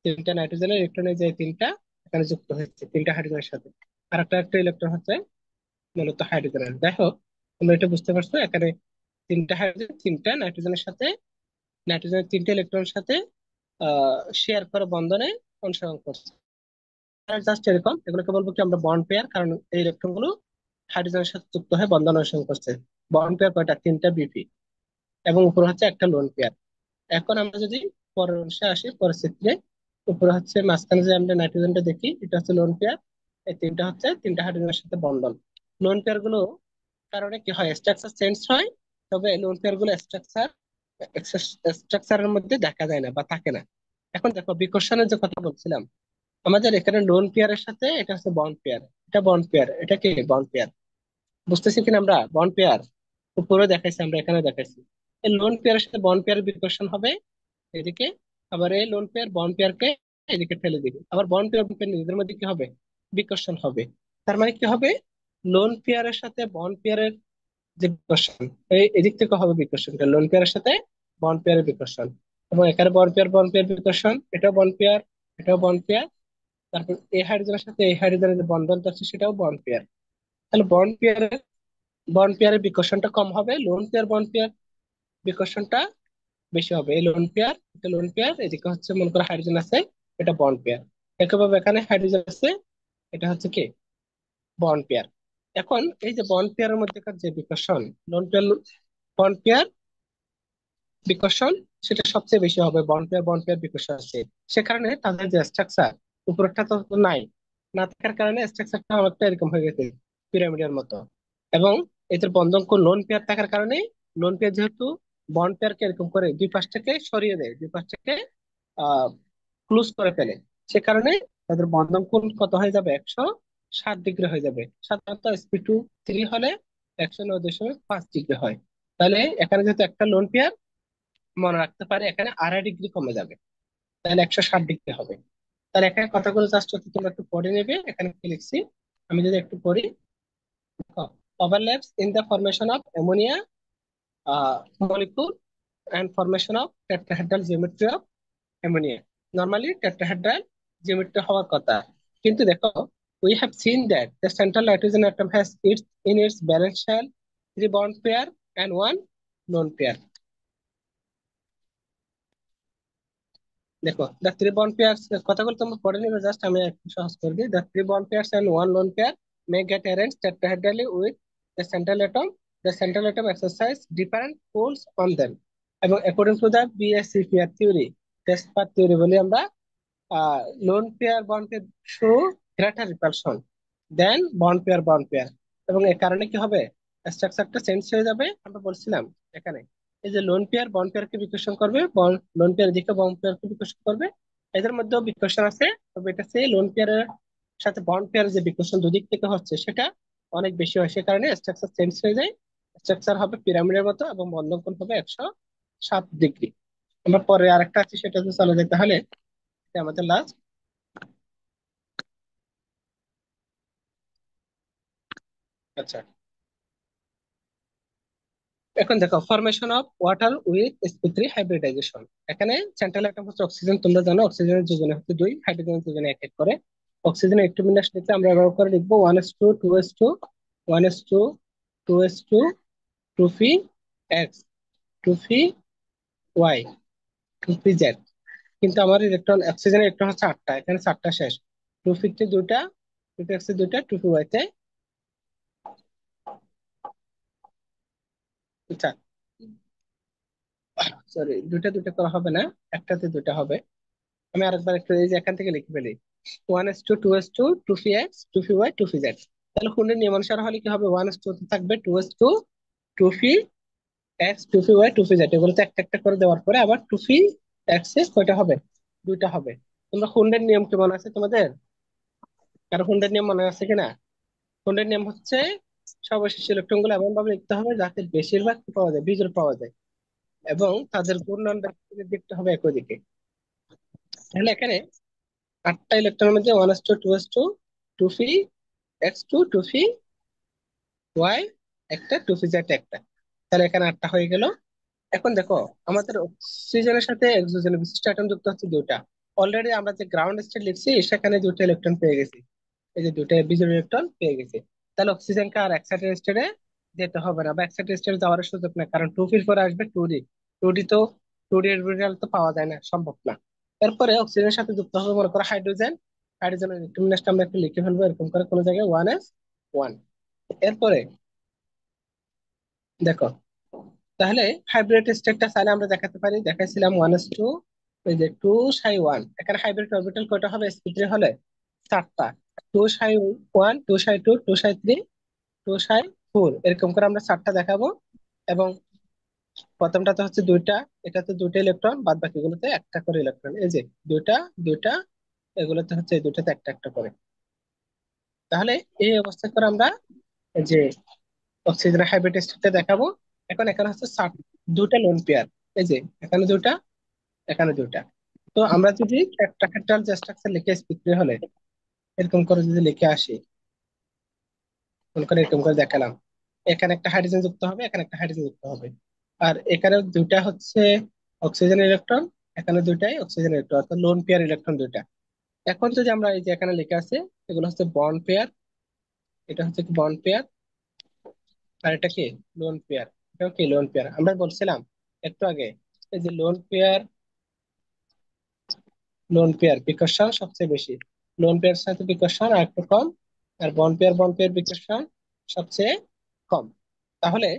তিনটা নাইট্রোজেনের ইলেকট্রনের যে তিনটা এখানে যুক্ত হয়েছে তিনটা হাইড্রোজেনের সাথে। আর একটা ইলেকট্রন হচ্ছে মূলত হাইড্রোজেনের। যাই হোক, তোমরা এটা বুঝতে পারছো, এখানে তিনটা হাইড্রোজেন তিনটা নাইট্রোজেনের সাথে, নাইট্রোজেনের তিনটা ইলেকট্রনের সাথে শেয়ার করে বন্ধনে অংশগ্রহণ করছে। জাস্ট এরকম, এগুলোকে বলবো কি আমরা বন্ড পেয়ার, কারণ এই ইলেকট্রন গুলো হাইড্রোজেনের সাথে যুক্ত হয়ে বন্ধন অনুসরণ করছে। বন্ড পেয়ার কয়টা, তিনটা বিপি, এবং উপরে হচ্ছে একটা লোন পেয়ার। এখন আমরা যদি পরের অংশে আসি, পরের চিত্রে, উপরে হচ্ছে মাঝখানে যে আমরা নাইট্রোজেনটা দেখি, এটা হচ্ছে লোন পেয়ার। এই তিনটা হচ্ছে তিনটা হাইড্রোজেনের সাথে বন্ধন। লোন পেয়ার গুলো কারণে কি হয়, স্ট্রাকচার চেঞ্জ হয়, তবে লোন পেয়ার গুলো স্ট্রাকচারের মধ্যে দেখা যায় না বা থাকে না। এখন দেখো বিকর্ষণের যে কথা বলছিলাম, আমাদের এখানে লোন পেয়ারের সাথে এটা হচ্ছে বন্ড পেয়ার, এটা বন্ড পেয়ার, এটা কি বন্ড পেয়ার, বুঝতেছি কিনা আমরা? বন্ড পেয়ার উপরে দেখাইছি, আমরা এখানে দেখাইছি। এই লোন পেয়ারের সাথে বন্ড পেয়ারের বিকর্ষণ হবে এদিকে, আবার এই লোন পেয়ার বন্ড পেয়ারকে এদিকে ঠেলে দিবে, আবার বন্ড পেয়ার নিজেদের মধ্যে কি হবে, বিকর্ষণ হবে। তার মানে কি হবে, লোন পেয়ারের সাথে বন্ড পেয়ারের যে বিকর্ষণ, এই এদিক থেকে হবে বিকর্ষণটা লোন পেয়ারের সাথে বন্ড পেয়ারের বিকর্ষণ। এবং এখানে বন্ড পেয়ার বিকর্ষণ, এটাও বন্ড পেয়ার, এটাও বন্ড পেয়ার। তারপর এই হাইড্রোজেনের সাথে এই হাইড্রোজেনের যে বন্ধনটা আছে সেটাও বন্ড পেয়ার। তাহলে বন্ড পেয়ারের বিকর্ষণটা কম হবে, লোন পেয়ার বন্ড পেয়ার বিকর্ষণটা বেশি হবে। এই লোন পেয়ার, এটা লোন পেয়ার, এদিকে হচ্ছে মনে করো হাইড্রোজেন আছে, এটা বন্ড পেয়ার। একইভাবে এখানে হাইড্রোজেন আছে, এটা হচ্ছে কি বন্ড পেয়ার। এখন এই যে বন্ড পেয়ারের মধ্যেকার যে বিকর্ষণ, লোন পেয়ার বন্ড পেয়ার বিকর্ষণ, সেটা সবচেয়ে বেশি হবে বন্ড পেয়ার বিকর্ষণ আছে। সে কারণে তাদের যে স্ট্রাকচার, উপরেরটা তো নাই, না থাকার কারণে স্ট্রাকচারটা অনেকটা এরকম হয়ে গেছে, পিরামিডের মতো। এবং এদের বন্ধন কোন লোন পেয়ার থাকার কারণে, লোন পেয়ার যেহেতু বন্ড পেয়ারকে এরকম করে দুই পাশ থেকে সরিয়ে দেয়, দুই পাশ থেকে আহ ক্লোজ করে ফেলে, সে কারণে তাদের বন্ধন কোণ কত হয়ে যাবে, 160 ডিগ্রি হয়ে যাবে। সাধারণত sp2 3 হলে 109.5 ডিগ্রি হয়। তাহলে এখানে যেহেতু একটা লোন পেয়ার, মনে রাখতে পারে এখানে 2.5 ডিগ্রি কমে যাবে, তাহলে 160 ডিগ্রি হবে। তাহলে এখানে কথাগুলো জাস্ট তোমরা একটু পড়ে নেবে, এখানে কি লিখছি আমি যদি একটু পড়ি। Overlaps in the formation of ammonia molecule and formation of tetrahedral geometry of ammonia. Normally tetrahedral geometry হওয়ার কথা, কিন্তু দেখো, we have seen that the central nitrogen atom has its valence shell 3 bond pair and 1 lone pair. দেখো, the 3 bond pairs কথাগুলো তোমরা পড়ে নিবে, just আমি একটু সহজ করে দিই। The 3 bond pairs and 1 lone pair may get arranged tetrahedrali with the central atom. The central atom exercise different pulls on them. এবং according to the BSCPR theory, Descartes theory বলি আমরা, lone pair bond pair show greater repulsion than bond pair। এবং এর কারণে কি হবে, স্ট্রাকচারটা change হয়ে যাবে। আমরা বলছিলাম এখানে এই যে লোন পেয়ার বন্ড পেয়ারকে বিকর্ষণ করবে, লোন পেয়ার দিকে বন্ড পেয়ারকে বিকর্ষণ করবে, এদের মধ্যেও বিকর্ষণ আছে, তবে এটা সেই লোন পেয়ারের সাথে বন্ড পেয়ার যে বিকর্ষণ দুদিক থেকে হচ্ছে সেটা অনেক বেশি হয়, সে কারণে স্ট্রাকচার চেঞ্জ হয়ে যায়। স্ট্রাকচার হবে পিরামিডের মতো এবং বন্ধন কোণ হবে 107 ডিগ্রি। আমরা পরে আরেকটা আছে, সেটা চলে যায়। তাহলে এটা আমাদের লাস্ট। আচ্ছা, এখন দেখো formation of water with sp3 hybridization. এখানে সেন্ট্রাল অ্যাটম হচ্ছে অক্সিজেন, তোমরা জানো অক্সিজেনের যোজনে হচ্ছে 2, হাইড্রোজেনের যোজনে 1 1 করে। অক্সিজেনের একটু বিন্যাস লিখলে আমরা ব্যবহার করে লিখবো 1s2 2s2 1s2 2s2 2p x 2p y 2p z। কিন্তু আমার ইলেকট্রন, অক্সিজেনের ইলেকট্রন হচ্ছে 8টা, এখানে 4টা শেষ। 2p তে 2টা, 2p x এ 2টা, 2p y তে 4। সরি, দুটা দুটা করা হবে না, একটাতে দুটা হবে। আমি আরেকবার একটু এই যে এখান থেকে লিখে ফেলি, 1s2 2s2 2p x 2py 2pz। তাহলে কুন্ডের নিয়মানুসার হলে কি হবে, 1s2 থাকবে 2s2 2p X two P Y two P Z এগুলোতে একটা একটা করে দেওয়ার পরে আবার টু পি এক্স এ কয়টা হবে? দুইটা হবে। তোমরা হুন্ডের নিয়ম কি মনে আছে তোমাদের? কারো হুন্ডের নিয়ম মনে আছে কিনা? হুন্ডের নিয়ম হচ্ছে সর্বশেষ ইলেকট্রন গুলো এমন ভাবে লিখতে হবে যাতে বেশিরভাগ কি পাওয়া যায়, বিজোড় পাওয়া যায়, এবং তাদের ঘূর্ণন দিকটা হবে একই দিকে। তাহলে এখানে আটটা ইলেকট্রনের মধ্যে one S two two S two, two P X two, two P Y একটা, টু পি জেড একটা। তাহলে এখানে আটটা হয়ে গেল। এখন দেখো, আমাদের অক্সিজেনের সাথে অক্সিজেনের বিশিষ্ট অ্যাটম যুক্ত হচ্ছে দুইটা। অলরেডি আমরা যে গ্রাউন্ড স্টেট লিখছি সেখানে দুইটা ইলেকট্রন পেয়ে গেছি, এই যে দুইটা বিজোড় ইলেকট্রন পেয়ে গেছি। তাহলে অক্সিজেনকে আর এক্সাইটেড স্টেটে যেতে হবে না, বা এক্সাইটেড স্টেটে যাওয়ার সুযোগ নেই, কারণ টু পির পরে আসবে টু ডি। টু ডি তো, টু ডি অরবিটাল তো পাওয়া যায় না, সম্ভব না। এরপরে অক্সিজেনের সাথে যুক্ত হবে মনে করো হাইড্রোজেন। হাইড্রোজেনের ইলেকট্রন আমরা একটু লিখে ফেলবো এরকম করে কোনো জায়গায় ওয়ান এস ওয়ান। এরপরে দেখো, তাহলে হাইব্রিড স্টেটটা চাইলে আমরা দেখাতে পারি, দেখাইছিলাম ওয়ান এস টু, ওই যে টু সাই ওয়ান। এখানে হাইব্রিড অরবিটাল কয়টা হবে sp3 হলে? চারটা। টু সাই ওয়ান, টু সাই টু, টু সাই থ্রি, টু সাই ফোর, এরকম করে আমরা চারটা দেখাবো। এবং প্রথমটাতে হচ্ছে দুইটা, এটাতে দুইটা ইলেকট্রন, বাদ বাকিগুলোতে একটা করে ইলেকট্রন। এই যে দুইটা, দুইটা, এগুলোতে হচ্ছে এই দুইটাতে একটা একটা করে। তাহলে এই অবস্থা করে আমরা এই যে অক্সিজেনের হাইব্রিড স্টেটটা দেখাবো। এখন এখানে হচ্ছে দুইটা লোন পেয়ার, এই যে এখানে দুইটা, এখানে দুইটা। তো আমরা যদি টেট্রাহেড্রাল যে স্ট্রাকচার লিখে স্পিড হলে এরকম করে যদি লিখে আসি, মনে করে এরকম করে দেখালাম, এখানে একটা হাইড্রোজেন যুক্ত হবে, এখানে একটা হাইড্রোজেন যুক্ত হবে, আর এখানে দুইটা হচ্ছে অক্সিজেন ইলেকট্রন, এখানে দুইটাই অক্সিজেন ইলেকট্রন, অর্থাৎ লোন পেয়ার ইলেকট্রন দুইটা। এখন যদি আমরা এই যে এখানে লেখা আছে, এগুলো হচ্ছে বন্ড পেয়ার, এটা হচ্ছে কি বন্ড পেয়ার, আর এটা কি লোন পেয়ার, এটাও কি লোন পেয়ার। আমরা বলছিলাম একটু আগে, এই যে লোন পেয়ার, লোন পেয়ার বিকর্ষণ সবচেয়ে বেশি, লোন পেয়ার সাথে বিকর্ষণ আর একটু কম, আর বন পেয়ার বিকর্ষণ সবচেয়ে কম। তাহলে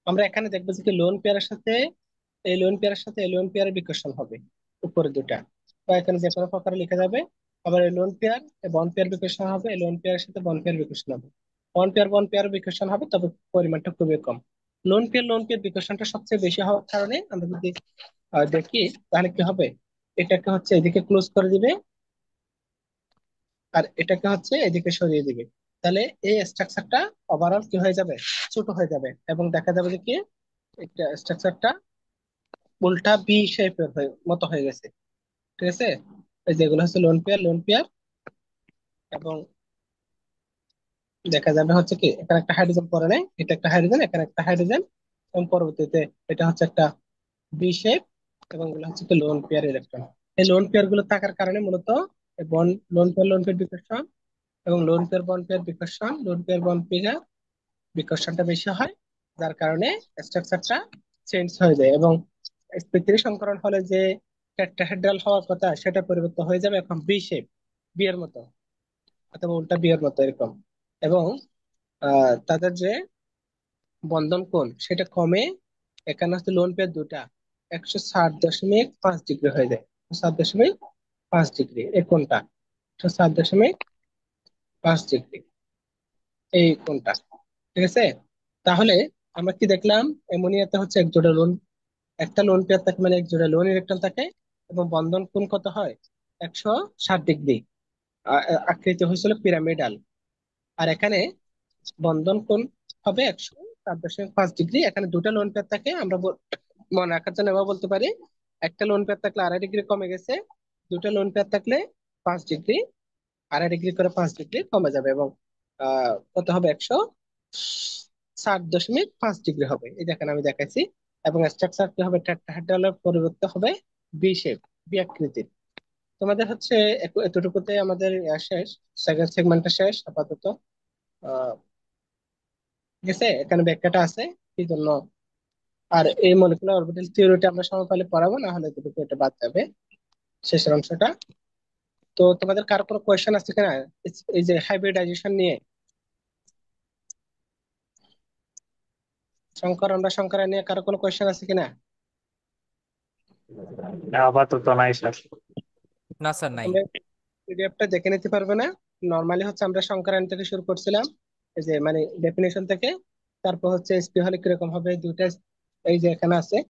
আমরা এখানে দেখবো যে কি লোন পেয়ারের সাথে এই লোন পেয়ারের সাথে এই লোন পেয়ারের বিকর্ষণ হবে উপরে দুটা, বা এখানে যে কোনো প্রকারে লেখা যাবে। আবার এই লোন পেয়ার বন পেয়ার বিকর্ষণ হবে, এই লোন পেয়ারের সাথে বন পেয়ার বিকর্ষণ হবে। বন পেয়ার বিকর্ষণ হবে, তবে পরিমাণটা খুবই কম। লোন পেয়ার বিকর্ষণটা সবচেয়ে বেশি হওয়ার কারণে আমরা যদি দেখি, তাহলে কি হবে, এটাকে হচ্ছে এদিকে ক্লোজ করে দিবে, আর এটাকে হচ্ছে এদিকে সরিয়ে দিবে। তাহলে এই স্ট্রাকচারটা ওভারঅল কি হয়ে যাবে, ছোট হয়ে যাবে, এবং দেখা যাবে যে কি এটা স্ট্রাকচারটা উল্টা বি শেপের মতো হয়ে গেছে। ঠিক আছে, এই যেগুলো হচ্ছে লোন পেয়ার, এবং দেখা যাবে হচ্ছে কি এখানে একটা হাইড্রোজেন পরে নেই, এটা একটা হাইড্রোজেন, এখানে একটা হাইড্রোজেন, এবং পরবর্তীতে এটা হচ্ছে একটা বি শেপ, এবং এগুলো হচ্ছে কি লোন পেয়ার ইলেকট্রন। এই লোন পেয়ার গুলো থাকার কারণে মূলত বন লোন পেয়ার বিকর্ষণ এবং বন পেয়ার বিকর্ষণ, বন পেয়ার বিকর্ষণটা বেশি হয়, যার কারণে স্ট্রাকচারটা চেঞ্জ হয়ে যায়, এবং পৃথিবী সংকরণ হলে যে টেট্রাহেড্রাল হওয়ার কথা সেটা পরিবর্তন হয়ে যাবে এখন বি শেপ, বি এর মতো, অথবা উল্টা বি এর মতো এরকম। এবং তাদের যে বন্ধন কোণ সেটা কমে, এখানে হচ্ছে লোন পেয়ার দুটা 160.5 ডিগ্রি হয়ে যায়, 7.5 ডিগ্রি এই কোণটা, 7.5 ডিগ্রি এই কোণটা। ঠিক আছে, তাহলে আমরা কি দেখলাম, অ্যামোনিয়াতে হচ্ছে এক জোড়া লোন, একটা লোন পেয়ার থাকে মানে এক জোড়া লোন ইলেকট্রন থাকে, এবং বন্ধন কোণ কত হয়, 160 ডিগ্রি। আকৃতি হয়েছিল পিরামিডাল। আর এখানে বন্ধন কোণ হবে 107.5 ডিগ্রি। এখানে দুটা লোন পেয়ার থাকে, আমরা মনে রাখার জন্য এবার বলতে পারি, একটা লোন পেয়ার থাকলে 2.5 ডিগ্রি কমে গেছে, দুটা লোন পেয়ার থাকলে 5 ডিগ্রি, 2.5 ডিগ্রি করে 5 ডিগ্রি কমে যাবে, এবং কত হবে, 160.5 ডিগ্রি হবে। এই দেখেন আমি দেখাইছি। এবং স্ট্রাকচার কি হবে, টেট্রাহেড্রালের পরিবর্তে হবে বি শেপ, বি আকৃতির। তোমাদের হচ্ছে এতটুকুতে আমাদের শেষ, সেকেন্ড সেগমেন্টটা শেষ আপাতত। আহ ঠিক আছে, এখানে ব্যাখ্যাটা আছে কি জন্য। আর এই মলিকুলার অরবিটাল থিওরিটা আমরা সময় পেলে পড়াবো, না হলে এতটুকু এটা বাদ যাবে, শেষের অংশটা। তো তোমাদের কার কোনো কোয়েশ্চেন আছে কিনা এই যে হাইব্রিডাইজেশন নিয়ে? শঙ্কর নিয়ে কারো কোনো কোয়েশ্চেন আছে কিনা? আপাতত নাই স্যার। না স্যার, নাই। তোমরা পিডিএফটা দেখে নিতে পারবে না? নর্মালি হচ্ছে আমরা শঙ্করায়ন থেকে শুরু করছিলাম, এই যে মানে ডেফিনেশন থেকে, তারপর হচ্ছে এসপি হলে কিরকম হবে, দুইটা এই যে এখানে আছে